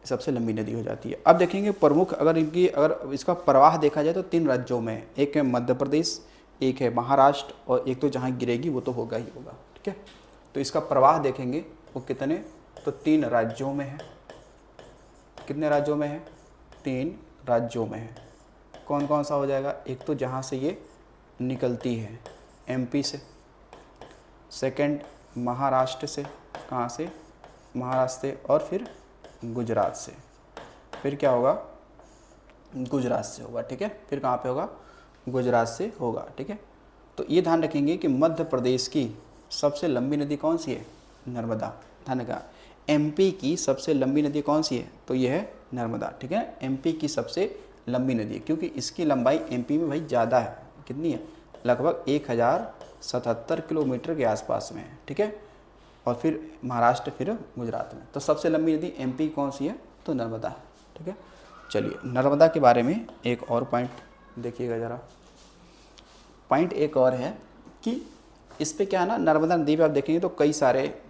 सबसे लंबी नदी हो जाती है। अब देखेंगे प्रमुख, अगर इसका प्रवाह देखा जाए तो 3 राज्यों में, एक है मध्य प्रदेश, एक है महाराष्ट्र और एक तो जहाँ गिरेगी वो तो होगा ही होगा, ठीक है। तो इसका प्रवाह देखेंगे वो कितने, तो 3 राज्यों में है। कितने राज्यों में है, 3 राज्यों में है। कौन कौन सा हो जाएगा, एक तो जहाँ से ये निकलती है एमपी से, सेकंड महाराष्ट्र से, कहाँ से, महाराष्ट्र से, और फिर गुजरात से, फिर क्या होगा, गुजरात से होगा, ठीक है, फिर कहाँ पे होगा, गुजरात से होगा, ठीक है। तो ये ध्यान रखेंगे कि मध्य प्रदेश की सबसे लंबी नदी कौन सी है, नर्मदा, ध्यान रखा। एमपी की सबसे लंबी नदी कौन सी है, तो ये है नर्मदा, ठीक है, एमपी की सबसे लंबी नदी है, क्योंकि इसकी लंबाई एमपी में भाई ज़्यादा है, कितनी है, लगभग 1077 किलोमीटर के आसपास में है, ठीक है, और फिर महाराष्ट्र, फिर गुजरात में। तो सबसे लंबी नदी एमपी कौन सी है, तो नर्मदा है, ठीक है। चलिए नर्मदा के बारे में एक और पॉइंट देखिएगा ज़रा। पॉइंट एक और है कि इस पे क्या है ना, नर्मदा नदी पे आप देखेंगे तो कई सारे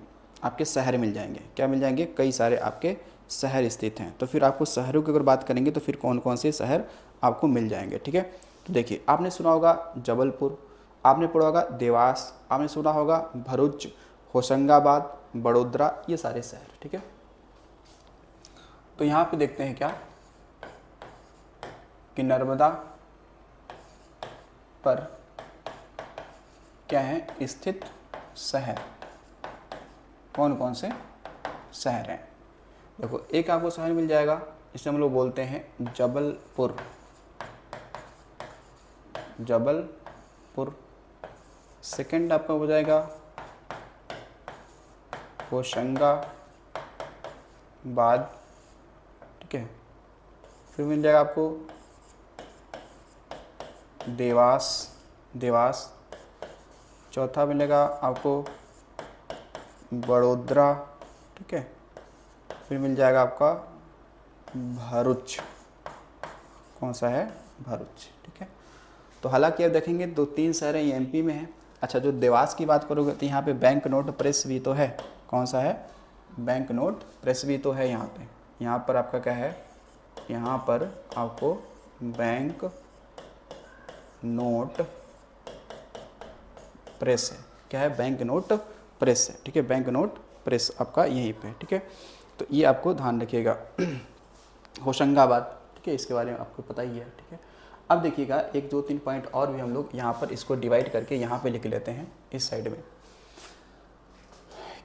आपके शहर मिल जाएंगे, क्या मिल जाएंगे, कई सारे आपके शहर स्थित हैं। तो फिर आपको शहरों की अगर बात करेंगे तो फिर कौन कौन से शहर आपको मिल जाएंगे, ठीक है। तो देखिए आपने सुना होगा जबलपुर, आपने पढ़ा होगा देवास, आपने सुना होगा भरूच, होशंगाबाद, बड़ोदरा, ये सारे शहर, ठीक है। तो यहाँ पे देखते हैं क्या कि नर्मदा पर क्या है स्थित शहर, कौन कौन से शहर हैं। देखो एक आपको शहर मिल जाएगा, इसे हम लोग बोलते हैं जबलपुर, जबलपुर। सेकंड आपका हो जाएगा होशंगाबाद, ठीक है। फिर मिल जाएगा आपको देवास। चौथा मिलेगा आपको बड़ोदरा, ठीक है। फिर मिल जाएगा आपका भरूच, कौन सा है, भरूच, ठीक है। तो हालांकि अब देखेंगे 2-3 शहर ये एमपी में हैं। अच्छा, जो देवास की बात करोगे तो यहाँ पे बैंक नोट प्रेस भी तो है, कौन सा है, बैंक नोट प्रेस भी तो है यहाँ पे। यहाँ पर आपका क्या है, यहाँ पर आपको बैंक नोट प्रेस है, क्या है, बैंक नोट प्रेस है, ठीक है। बैंक नोट प्रेस आपका यहीं पे, ठीक है। तो ये आपको ध्यान रखिएगा। होशंगाबाद, ठीक है, इसके बारे में आपको पता ही है, ठीक है। अब देखिएगा 1-2-3 पॉइंट और भी हम लोग यहाँ पर इसको डिवाइड करके यहाँ पे लिख लेते हैं इस साइड में,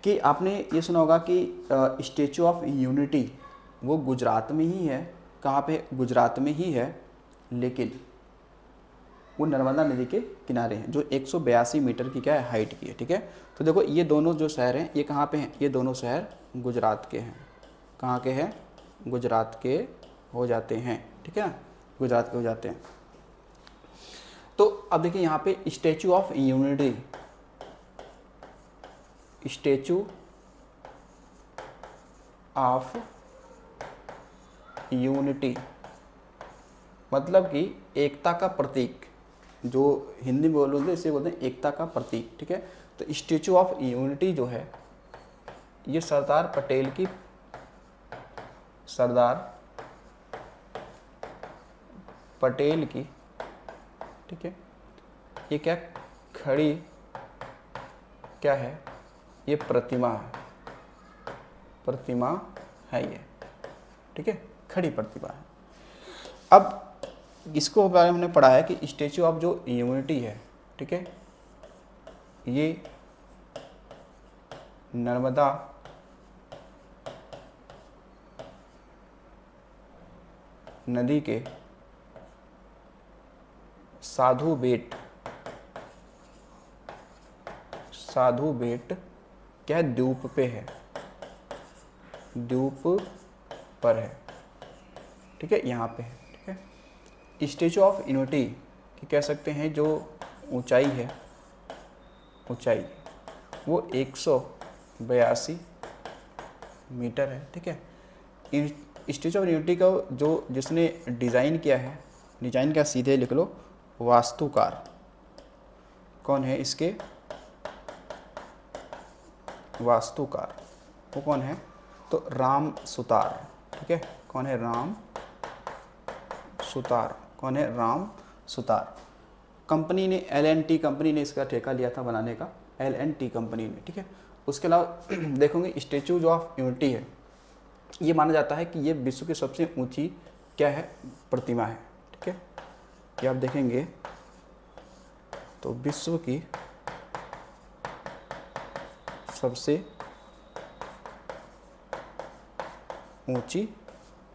कि आपने ये सुना होगा कि स्टैचू ऑफ यूनिटी वो गुजरात में ही है। कहाँ पे, गुजरात में ही है, लेकिन वो नर्मदा नदी के किनारे हैं, जो 182 मीटर की क्या है, हाइट की है, ठीक है। तो देखो ये दोनों जो शहर हैं ये कहाँ पे हैं, ये दोनों शहर गुजरात के हैं। कहाँ के हैं, गुजरात के हो जाते हैं, ठीक है, गुजरात के हो जाते हैं। तो अब देखिए यहाँ पे statue of unity, statue of unity मतलब कि एकता का प्रतीक, जो हिंदी में बोलोगे इसे बोलते हैं एकता का प्रतीक, ठीक है। तो स्टैचू ऑफ यूनिटी जो है ये सरदार पटेल की, ठीक है, ये क्या खड़ी क्या है, ये प्रतिमा है ये, ठीक है, खड़ी प्रतिमा है। अब इसको बारे में हमने पढ़ा है कि स्टैचू ऑफ जो यूनिटी है, ठीक है, ये नर्मदा नदी के साधु बेट क्या द्वीप पे है, द्वीप पर है, ठीक है, यहाँ पे है, ठीक है। स्टैचू ऑफ यूनिटी की कह सकते हैं जो ऊंचाई है, ऊंचाई वो 182 मीटर है, ठीक है। स्टैचू ऑफ यूनिटी का जो जिसने डिज़ाइन किया है, डिज़ाइन क्या सीधे लिख लो, वास्तुकार। कौन है इसके वास्तुकार, वो कौन है, तो राम सुतार, ठीक है। कौन है, राम सुतार, कौन है, राम सुतार। कंपनी ने L&T कंपनी ने इसका ठेका लिया था बनाने का, L&T कंपनी ने, ठीक है। उसके अलावा देखोगे स्टैचू जो ऑफ यूनिटी है ये माना जाता है कि ये विश्व की सबसे ऊंची क्या है, प्रतिमा है, ठीक है। ये आप देखेंगे तो विश्व की सबसे ऊंची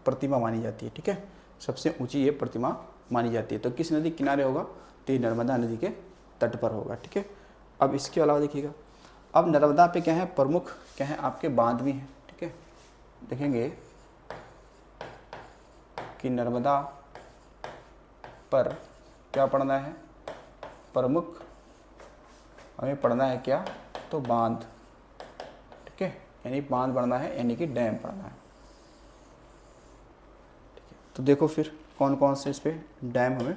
प्रतिमा मानी जाती है, ठीक है, सबसे ऊंची ये प्रतिमा मानी जाती है। तो किस नदी किनारे होगा, तो ये नर्मदा नदी के तट पर होगा, ठीक है। अब इसके अलावा देखिएगा, अब नर्मदा पे क्या है, प्रमुख क्या है आपके बांध भी हैं, ठीक है। देखेंगे कि नर्मदा पर क्या पढ़ना है, प्रमुख हमें पढ़ना है क्या, तो बांध, ठीक है, यानी बांध पढ़ना है, यानी कि डैम पढ़ना है, ठीक है। तो देखो फिर कौन कौन से इस पे डैम हमें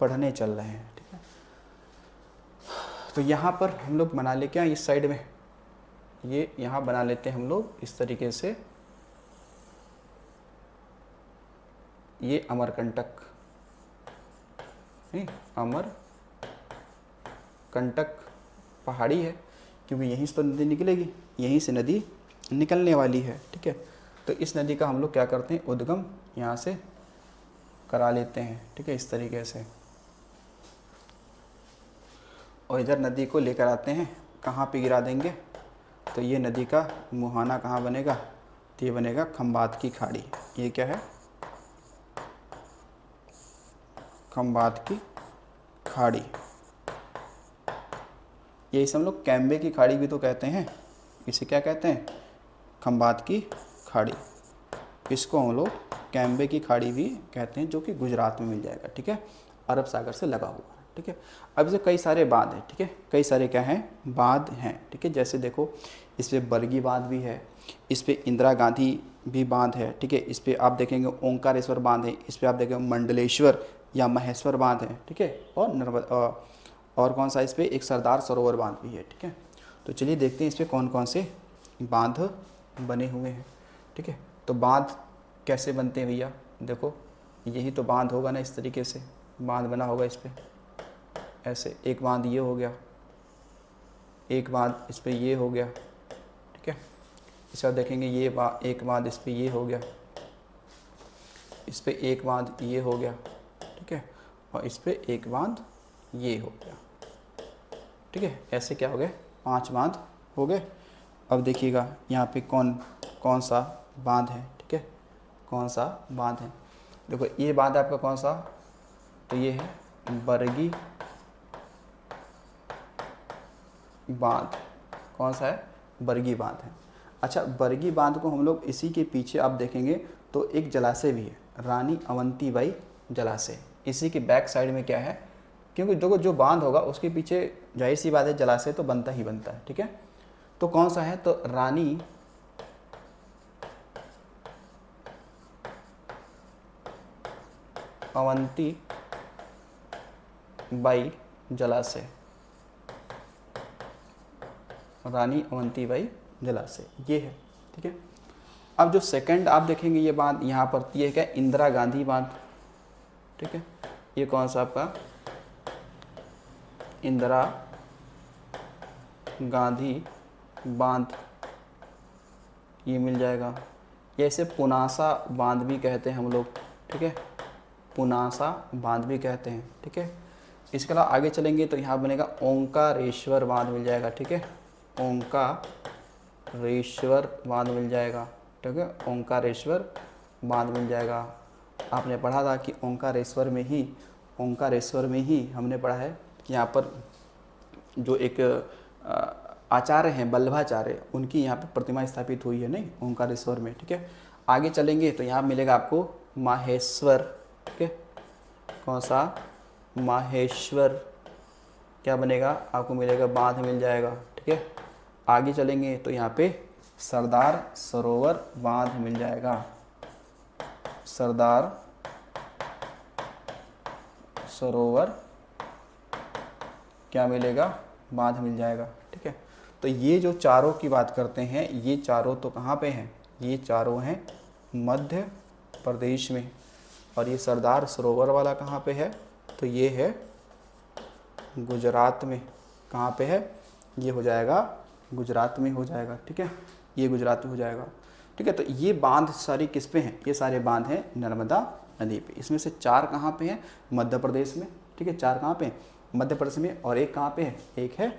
पढ़ने चल रहे हैं, ठीक है। तो यहाँ पर हम लोग बना ले क्या, इस साइड में ये यहाँ बना लेते हैं हम लोग इस तरीके से, ये अमरकंटक, नहीं अमरकंटक पहाड़ी है, क्योंकि यहीं से तो नदी निकलेगी, यहीं से नदी निकलने वाली है, ठीक है। तो इस नदी का हम लोग क्या करते हैं, उद्गम यहाँ से करा लेते हैं, ठीक है, इस तरीके से। और इधर नदी को लेकर आते हैं, कहाँ पे गिरा देंगे, तो ये नदी का मुहाना कहाँ बनेगा, तो ये बनेगा खंबात की खाड़ी। ये क्या है, खंबात की खाड़ी। ये इसे हम लोग कैम्बे की खाड़ी भी तो कहते हैं, इसे क्या कहते हैं, खंबात की खाड़ी। इसको हम लोग कैम्बे की खाड़ी भी कहते हैं, जो कि गुजरात में मिल जाएगा, ठीक है, अरब सागर से लगा हुआ है, ठीक है। अब इसे कई सारे बांध हैं, ठीक है, कई सारे क्या हैं, बांध हैं, ठीक है। जैसे देखो इस पर बरगी बांध भी है, इस पर इंदिरा गांधी भी बांध है, ठीक है। इस पर आप देखेंगे ओंकारेश्वर बांध है, इस पर आप देखेंगे मंडलेश्वर या महेश्वर बांध है, ठीक है। और नर्मदा, और कौन सा, इस पर एक सरदार सरोवर बांध भी है, ठीक है। तो चलिए देखते हैं इस पर कौन कौन से बांध बने हुए हैं, ठीक है। तो बांध कैसे बनते हैं भैया, देखो यही तो बांध होगा ना, इस तरीके से बांध बना होगा इस पर, ऐसे एक बांध ये हो गया, एक बांध इस पर ये हो गया, ठीक है। इस पर देखेंगे ये एक बांध इस पर ये हो गया, इस पर एक बांध ये हो गया, ठीक है, और इस पर एक बांध ये हो गया, ठीक है। ऐसे क्या हो गए, 5 बांध हो गए। अब देखिएगा यहाँ पे कौन कौन सा बांध है, ठीक है, कौन सा बांध है। देखो ये बांध आपका कौन सा, तो ये है बरगी बांध। कौन सा है, बरगी बांध है। अच्छा, बरगी बांध को हम लोग इसी के पीछे आप देखेंगे तो एक जलाशय भी है, रानी अवंतीबाई जलाशय। इसी के बैक साइड में क्या है, क्योंकि देखो जो बांध होगा उसके पीछे जाहिर सी बात है जलाशय तो बनता ही बनता है, ठीक है। तो कौन सा है, तो रानी अवंती बाई जलाशय, रानी अवंतीबाई जलाशय ये है, ठीक है। अब जो सेकंड आप देखेंगे ये बांध यहाँ पर, ये क्या, इंदिरा गांधी बांध, ठीक है। ये कौन सा आपका, इंदिरा गांधी बांध, ये मिल जाएगा। ये इसे पुनासा बांध भी कहते हैं हम लोग, ठीक है, पुनासा बांध भी कहते हैं, ठीक है। इसके अलावा आगे चलेंगे तो यहाँ बनेगा ओंकारेश्वर बांध मिल जाएगा, ठीक है, ओंकारेश्वर बांध मिल जाएगा, ठीक है, ओंकारेश्वर बांध मिल जाएगा। आपने पढ़ा था कि ओंकारेश्वर में ही हमने पढ़ा है कि यहाँ पर जो एक आचार्य हैं वल्लभाचार्य, उनकी यहाँ पे प्रतिमा स्थापित हुई है, नहीं, ओंकारेश्वर में, ठीक है। आगे चलेंगे तो यहाँ मिलेगा आपको माहेश्वर, ठीक है, कौन सा, माहेश्वर क्या बनेगा, आपको मिलेगा बांध मिल जाएगा, ठीक है। आगे चलेंगे तो यहाँ पे सरदार सरोवर बांध मिल जाएगा, सरदार सरोवर क्या मिलेगा, बांध मिल जाएगा, ठीक है। तो ये जो चारों की बात करते हैं, ये चारों तो कहाँ पे हैं, ये चारों हैं मध्य प्रदेश में। और ये सरदार सरोवर वाला कहाँ पे है, तो ये है गुजरात में। कहाँ पे है, ये हो जाएगा गुजरात में हो जाएगा, ठीक है, ये गुजरात में हो जाएगा, ठीक है। तो ये बांध सारी किस पे हैं, ये सारे बांध हैं नर्मदा नदी पे। इसमें से 4 कहाँ पे हैं, मध्य प्रदेश में, ठीक है, 4 कहाँ पे हैं, मध्य प्रदेश में, और एक कहाँ पे है, एक है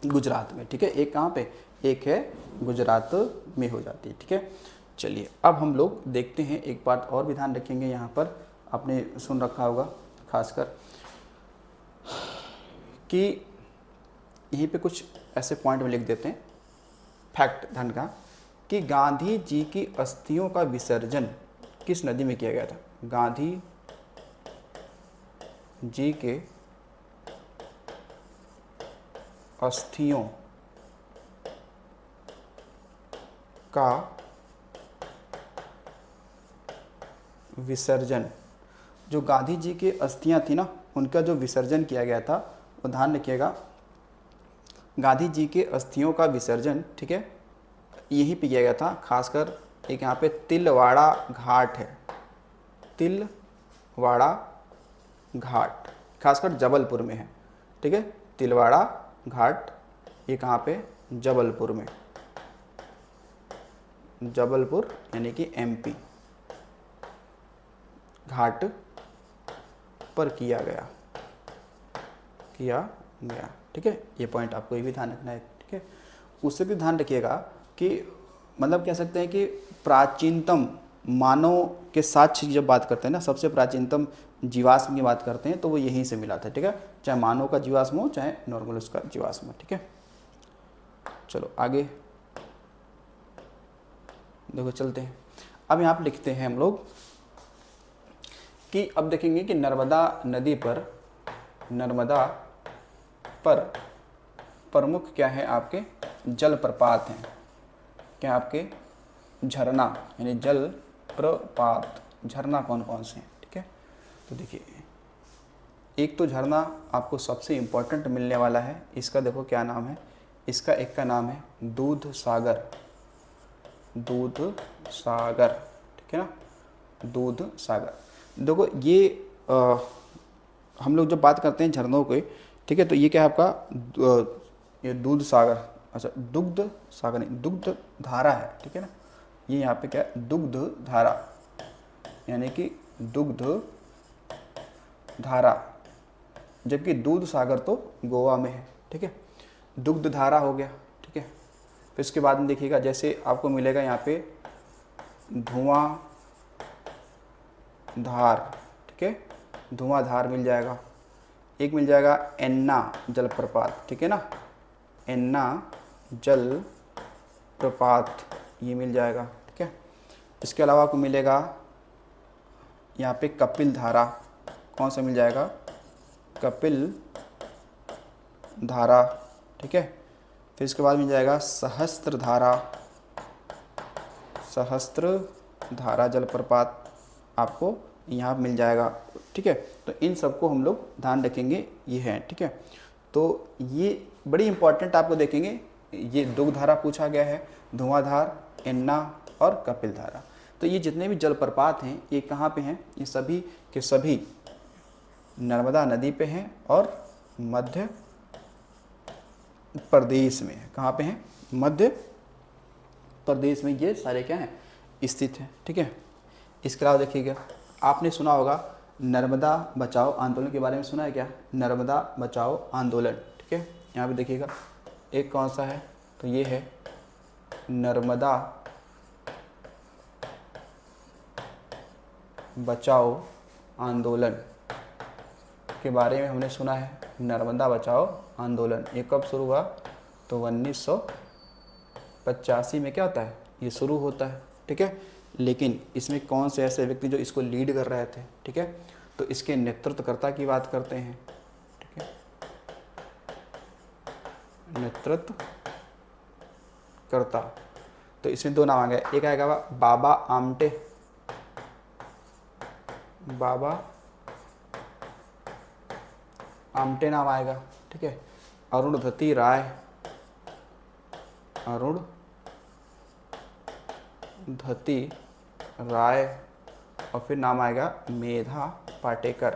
गुजरात में, ठीक है, एक कहाँ पे, एक है गुजरात में हो जाती है, ठीक है। चलिए अब हम लोग देखते हैं, एक बात और भी ध्यान रखेंगे, यहाँ पर आपने सुन रखा होगा खासकर कि यहीं पे कुछ ऐसे पॉइंट में लिख देते हैं, फैक्ट धन का, कि गांधी जी की अस्थियों का विसर्जन किस नदी में किया गया था। गांधी जी के अस्थियों का विसर्जन, जो गांधी जी की अस्थियां थी ना, उनका जो विसर्जन किया गया था, वो ध्यान रखिएगा, गांधी जी के अस्थियों का विसर्जन, ठीक है, यहीं पे किया गया था। खासकर एक यहाँ पे तिलवाड़ा घाट है, तिलवाड़ा घाट खासकर जबलपुर में है, ठीक है, तिलवाड़ा घाट, ये कहाँ पे, जबलपुर में, जबलपुर यानी कि एमपी घाट पर किया गया। ठीक है, ये पॉइंट आपको ये भी ध्यान रखना है। ठीक है, उससे भी ध्यान रखिएगा कि मतलब कह सकते हैं कि प्राचीनतम मानव के साक्ष्य की जब बात करते हैं ना, सबसे प्राचीनतम जीवाश्म की बात करते हैं तो वो यहीं से मिला था। ठीक है, चाहे मानव का जीवाश्म हो चाहे नॉर्मल उसका जीवाश्म हो। ठीक है, चलो आगे देखो चलते हैं। अब यहाँ पर लिखते हैं हम लोग कि अब देखेंगे कि नर्मदा नदी पर प्रमुख क्या है, आपके जलप्रपात हैं। क्या आपके झरना यानी जल प्रपात, झरना कौन कौन से हैं। ठीक है, तो देखिए एक तो झरना आपको सबसे इम्पोर्टेंट मिलने वाला है, इसका देखो क्या नाम है, इसका एक का नाम है दूध सागर। ठीक है ना, दूध सागर। देखो ये हम लोग जब बात करते हैं झरनों के, ठीक है, तो ये क्या है आपका ये दूध सागर, अच्छा दुग्ध सागर नहीं, दुग्ध धारा है। ठीक है ना, ये यहाँ पे क्या है, दुग्ध धारा यानी कि दुग्ध धारा, जबकि दूध सागर तो गोवा में है। ठीक है, दुग्ध धारा हो गया। ठीक है, फिर इसके बाद में देखिएगा जैसे आपको मिलेगा यहाँ पे धुआं धार। ठीक है, धुआं धार मिल जाएगा। एक मिल जाएगा एन्ना जलप्रपात। ठीक है ना, एन्ना जल प्रपात ये मिल जाएगा। ठीक है, इसके अलावा आपको मिलेगा यहाँ पे कपिल धारा। कौन सा मिल जाएगा, कपिल धारा। ठीक है, फिर इसके बाद मिल जाएगा सहस्त्र धारा जलप्रपात आपको यहाँ मिल जाएगा। ठीक है, तो इन सबको हम लोग ध्यान रखेंगे, ये है। ठीक है, तो ये बड़ी इंपॉर्टेंट आपको देखेंगे, ये दुग्ध धारा पूछा गया है, धुआंधार, एन्ना और कपिल धारा। तो ये जितने भी जलप्रपात हैं ये कहाँ पे हैं, ये सभी के सभी नर्मदा नदी पे हैं और मध्य प्रदेश में है। कहाँ पे हैं, मध्य प्रदेश में ये सारे क्या हैं, स्थित हैं। ठीक है, इसके अलावा देखिएगा आपने सुना होगा नर्मदा बचाओ आंदोलन के बारे में, सुना है क्या, नर्मदा बचाओ आंदोलन। ठीक है, यहाँ पे देखिएगा एक कौन सा है, तो ये है नर्मदा बचाओ आंदोलन के बारे में हमने सुना है। नर्मदा बचाओ आंदोलन ये कब शुरू हुआ, तो 1985 में क्या होता है, ये शुरू होता है। ठीक है, लेकिन इसमें कौन से ऐसे व्यक्ति जो इसको लीड कर रहे थे। ठीक है, तो इसके नेतृत्वकर्ता की बात करते हैं। ठीक है, नेतृत्वकर्ता, तो इसमें दो नाम आ गए, एक आएगा बाबा आमटे, बाबा आमटे नाम आएगा। ठीक है, अरुणधति राय, अरुणधति राय, और फिर नाम आएगा मेधा पाटेकर,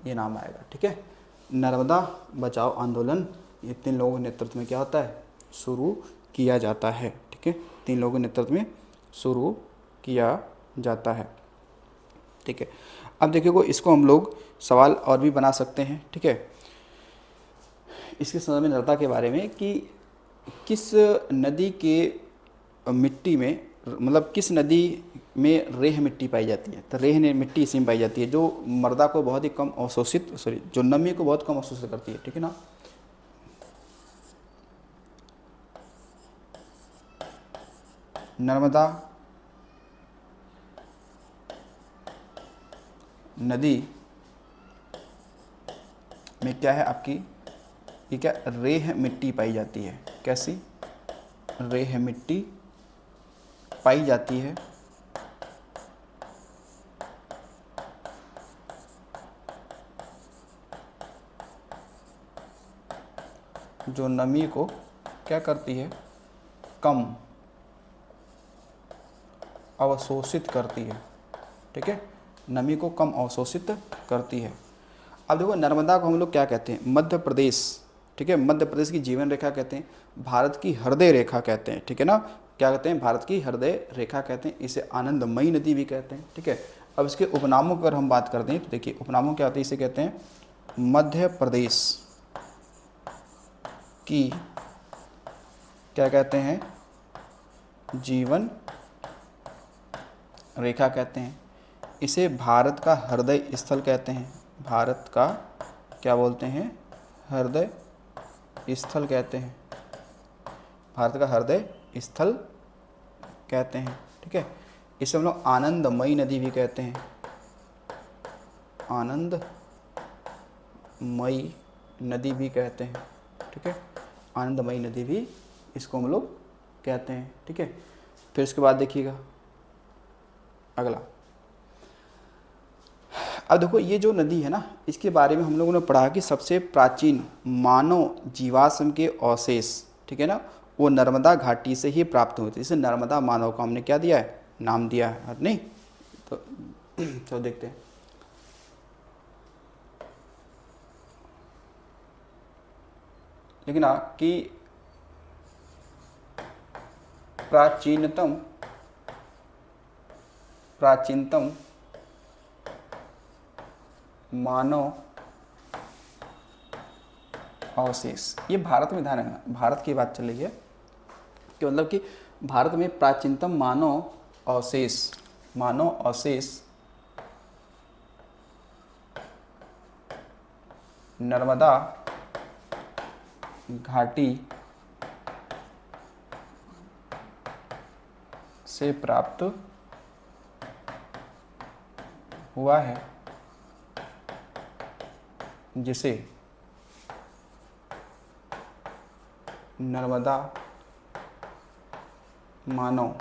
ये नाम आएगा। ठीक है, नर्मदा बचाओ आंदोलन ये 3 लोगों के नेतृत्व में क्या होता है, शुरू किया जाता है। ठीक है, 3 लोगों के नेतृत्व में शुरू किया जाता है। ठीक है, अब देखिए इसको हम लोग सवाल और भी बना सकते हैं। ठीक है, इसके संदर्भ में नर्मदा के बारे में कि किस नदी के मिट्टी में, मतलब किस नदी में रेह मिट्टी पाई जाती है, तो रेह मिट्टी इसी में पाई जाती है जो मृदा को बहुत ही कम अवशोषित, जो नमी को बहुत कम अवशोषित करती है। ठीक है ना, नर्मदा नदी में क्या है आपकी, ये क्या रेह मिट्टी पाई जाती है। कैसी रेह मिट्टी पाई जाती है, जो नमी को क्या करती है, कम अवशोषित करती है। ठीक है, नमी को कम अवशोषित करती है। अब देखो नर्मदा को हम लोग क्या कहते हैं, मध्य प्रदेश। ठीक है। मध्य प्रदेश की जीवन रेखा कहते हैं, भारत की हृदय रेखा कहते हैं, ठीक है ना। क्या कहते हैं? भारत की हृदय रेखा कहते हैं, इसे आनंदमयी नदी भी कहते हैं, ठीक है। अब इसके उपनामों की अगर हम बात करते हैं तो देखिए उपनामों क्या होते हैं, इसे कहते हैं मध्य प्रदेश की, क्या कहते हैं, जीवन रेखा कहते हैं, इसे भारत का हृदय स्थल कहते हैं, भारत का क्या बोलते हैं, हृदय स्थल कहते हैं, भारत का हृदय स्थल कहते हैं, ठीक है। इसे हम लोग आनंदमयी नदी भी कहते हैं, आनंदमयी नदी भी कहते हैं, ठीक है। आनंदमयी नदी भी इसको हम लोग कहते हैं, ठीक है। फिर इसके बाद देखिएगा अगला। अब देखो ये जो नदी है ना, इसके बारे में हम लोगों ने पढ़ा कि सबसे प्राचीन मानव जीवाश्म के अवशेष, ठीक है ना, वो नर्मदा घाटी से ही प्राप्त हुए थे। इसे नर्मदा मानव को हमने क्या दिया है, नाम दिया है, नहीं तो देखते हैं। लेकिन कि प्राचीनतम मानव अवशेष, ये भारत में ध्यान रखना, भारत की बात चल रही है कि मतलब कि भारत में प्राचीनतम मानव अवशेष नर्मदा घाटी से प्राप्त हुआ है, जिसे नर्मदा मानव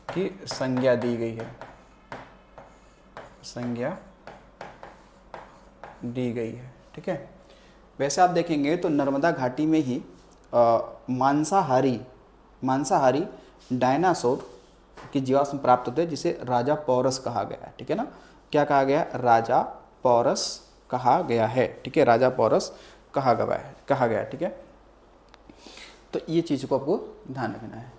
की संज्ञा दी गई है, ठीक है। वैसे आप देखेंगे तो नर्मदा घाटी में ही मांसाहारी डायनासोर की जीवाश्म प्राप्त होते हैं, जिसे राजा पौरस कहा गया है, ठीक है ना। क्या कहा गया? राजा पौरस कहा गया है, ठीक है, राजा पौरस कहा गया, ठीक है। तो ये चीज़ को आपको ध्यान रखना है।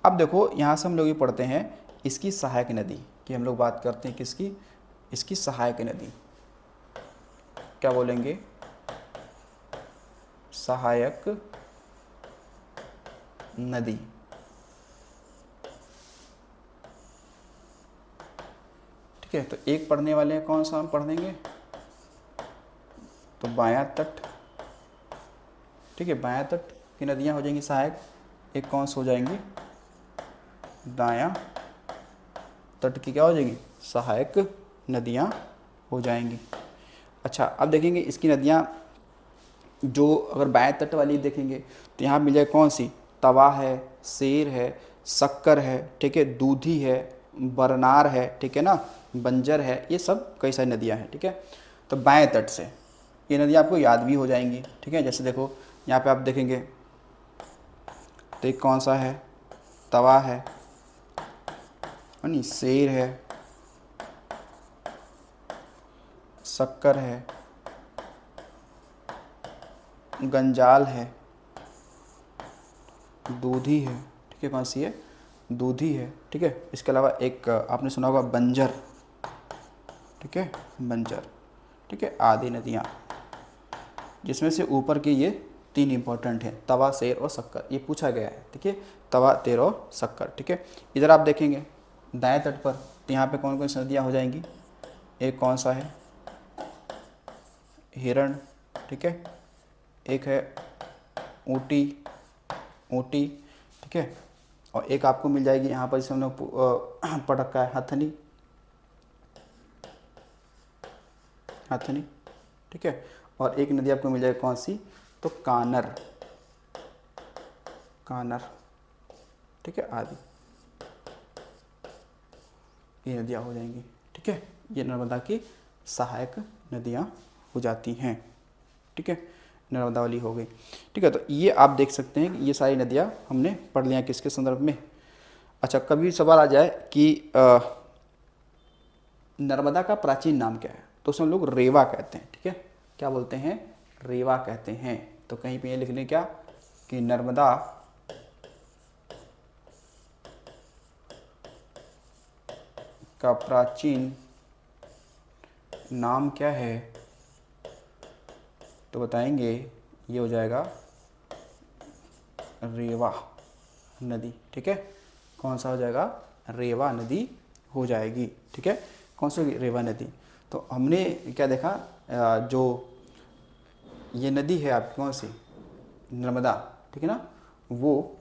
अब देखो यहाँ से हम लोग ये पढ़ते हैं इसकी सहायक नदी की, हम लोग बात करते हैं किसकी, इसकी सहायक नदी, क्या बोलेंगे, सहायक नदी, ठीक है। तो एक पढ़ने वाले हैं, कौन सा हम पढ़ देंगे, तो बायां तट, ठीक है, बायां तट की नदियां हो जाएंगी सहायक। एक कौन सी हो जाएंगी, दायां तट की क्या हो जाएंगी, सहायक नदियां हो जाएंगी। अच्छा, अब देखेंगे इसकी नदियां जो अगर बाएं तट वाली देखेंगे तो यहाँ मिल जाए कौन सी, तवा है, शेर है, शक्कर है, ठीक है, दूधी है, बरनार है, ठीक है ना, बंजर है, ये सब कई सारी नदियाँ हैं, ठीक है। तो बाएं तट से ये नदियाँ आपको याद भी हो जाएंगी, ठीक है। जैसे देखो यहाँ पे आप देखेंगे तो एक कौन सा है, तवा है नहीं, शेर है, शक्कर है, गंजाल है, दूधी है, ठीक है, कौन सी है, दूधी है, ठीक है। इसके अलावा एक आपने सुना होगा बंजर, ठीक है, बंजर, ठीक है, आदि नदियाँ, जिसमें से ऊपर के ये तीन इंपॉर्टेंट हैं, तवा, शेर और शक्कर, ये पूछा गया है, ठीक है, तवा, शेर और शक्कर, ठीक है। इधर आप देखेंगे दाएं तट पर, तो यहाँ पे कौन कौन सी नदियाँ हो जाएंगी, एक कौन सा है, हिरण, ठीक है, एक है ऊटी, ठीक है, और एक आपको मिल जाएगी यहाँ पर जिसे हमने पढ़ रखा है हथनी, ठीक है। और एक नदी आपको मिल जाएगी कौन सी, तो कानर, ठीक है, आदि, ये नदियाँ हो जाएंगी, ठीक है। ये नर्मदा की सहायक नदियाँ हो जाती हैं, ठीक है, नर्मदा वाली हो गई, ठीक है। तो ये आप देख सकते हैं कि ये सारी नदियाँ हमने पढ़ लिया किसके संदर्भ में। अच्छा, कभी सवाल आ जाए कि नर्मदा का प्राचीन नाम क्या है, तो उसे हम लोग रेवा कहते हैं, ठीक है। क्या बोलते हैं? रेवा कहते हैं। तो कहीं पे ये लिख लें क्या कि नर्मदा का प्राचीन नाम क्या है, तो बताएंगे ये हो जाएगा रेवा नदी, ठीक है। कौन सा हो जाएगा? रेवा नदी हो जाएगी, ठीक है। कौन सी होगी? रेवा नदी। तो हमने क्या देखा, जो ये नदी है आपकी कौन सी? नर्मदा, ठीक है ना। वो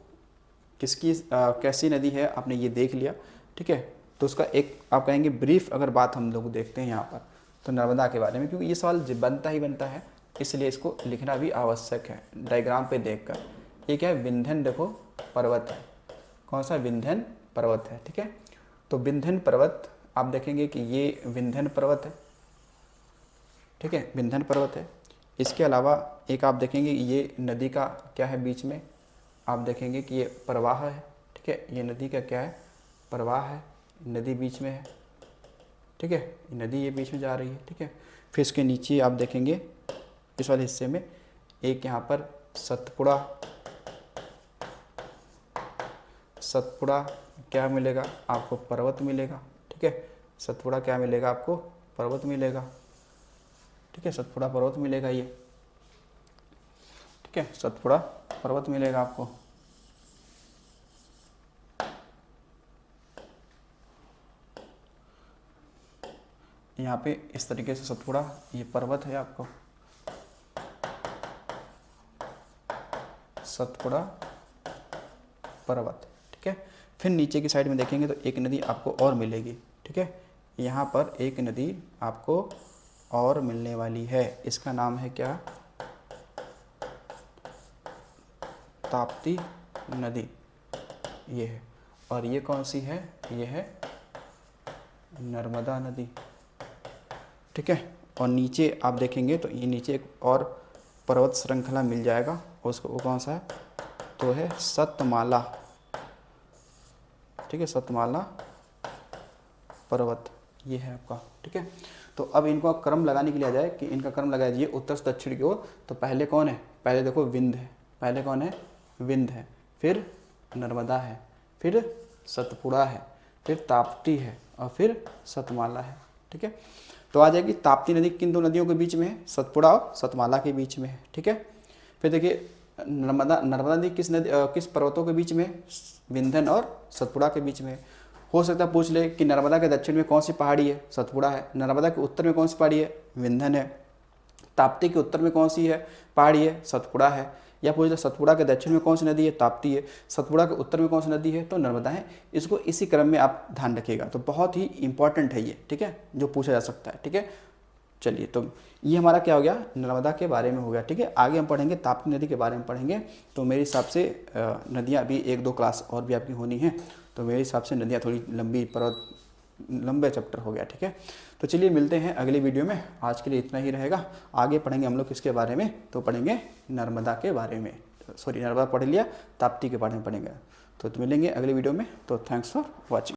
किसकी कैसी नदी है आपने ये देख लिया, ठीक है। तो उसका एक आप कहेंगे ब्रीफ अगर बात हम लोग देखते हैं यहाँ पर, तो नर्मदा के बारे में, क्योंकि ये सवाल बनता ही बनता है, इसलिए इसको लिखना भी आवश्यक है डायग्राम पे देखकर। ये क्या है? विंध्यन देखो पर्वत है। कौन सा? विंध्यन पर्वत है, ठीक है। तो विंध्यन पर्वत आप देखेंगे कि ये विंध्यन पर्वत है, ठीक है, विंध्यन पर्वत है। इसके अलावा एक आप देखेंगे ये नदी का क्या है बीच में, आप देखेंगे कि ये प्रवाह है, ठीक है। ये नदी का क्या है? प्रवाह है, नदी बीच में है, ठीक है। नदी ये बीच में जा रही है, ठीक है। फिर इसके नीचे आप देखेंगे इस वाले हिस्से में एक यहाँ पर सतपुड़ा, सतपुड़ा क्या मिलेगा आपको? पर्वत मिलेगा, ठीक है। सतपुड़ा क्या मिलेगा आपको? पर्वत मिलेगा, ठीक है। सतपुड़ा पर्वत मिलेगा ये, ठीक है। सतपुड़ा पर्वत मिलेगा आपको। यहाँ पे इस तरीके से सतपुड़ा ये पर्वत है आपको, सतपुड़ा पर्वत, ठीक है। फिर नीचे की साइड में देखेंगे तो एक नदी आपको और मिलेगी, ठीक है। यहाँ पर एक नदी आपको और मिलने वाली है, इसका नाम है क्या? ताप्ती नदी, ये है। और ये कौन सी है? ये है नर्मदा नदी, ठीक है। और नीचे आप देखेंगे तो ये नीचे एक और पर्वत श्रृंखला मिल जाएगा, उसको वो कौन सा है? तो है सतमाला, ठीक है। सतमाला पर्वत ये है आपका, ठीक है। तो अब इनको क्रम लगाने के लिए आ जाए कि इनका क्रम लगा दीजिए उत्तर से दक्षिण की ओर। तो पहले कौन है? पहले देखो विंध्य है, पहले कौन है? विंध्य है, फिर नर्मदा है, फिर सतपुड़ा है, फिर ताप्ती है और फिर सतमाला है, ठीक है। तो आ जाएगी ताप्ती नदी किन दो नदियों के बीच में है? सतपुड़ा और सतमाला के बीच में है, ठीक है। फिर देखिए नर्मदा नदी किस नदी किस पर्वतों के बीच में है? विंध्यन और सतपुड़ा के बीच में है। हो सकता है पूछ ले कि नर्मदा के दक्षिण में कौन सी पहाड़ी है? सतपुड़ा है। नर्मदा के उत्तर में कौन सी पहाड़ी है? विंध्यन है। ताप्ती के उत्तर में कौन सी है पहाड़ी है? सतपुड़ा है। या पूछ ले सतपुड़ा के दक्षिण में कौन सी नदी है? ताप्ती है। सतपुड़ा के उत्तर में कौन सी नदी है? तो नर्मदा है। इसको इसी क्रम में आप ध्यान रखिएगा, तो बहुत ही इंपॉर्टेंट है ये, ठीक है, जो पूछा जा सकता है, ठीक है। चलिए, तो ये हमारा क्या हो गया? नर्मदा के बारे में हो गया, ठीक है। आगे हम पढ़ेंगे ताप्ती नदी के बारे में पढ़ेंगे। तो मेरे हिसाब से नदियाँ अभी 1-2 क्लास और भी आपकी होनी है, तो मेरे हिसाब से नदियाँ थोड़ी लंबे चैप्टर हो गया, ठीक है। तो चलिए मिलते हैं अगले वीडियो में। आज के लिए इतना ही रहेगा। आगे पढ़ेंगे हम लोग किसके बारे में? तो पढ़ेंगे नर्मदा के बारे में। सॉरी, नर्मदा पढ़ लिया, ताप्ती के बारे में पढ़ेंगे। तो मिलेंगे अगले वीडियो में। तो थैंक्स फॉर वॉचिंग।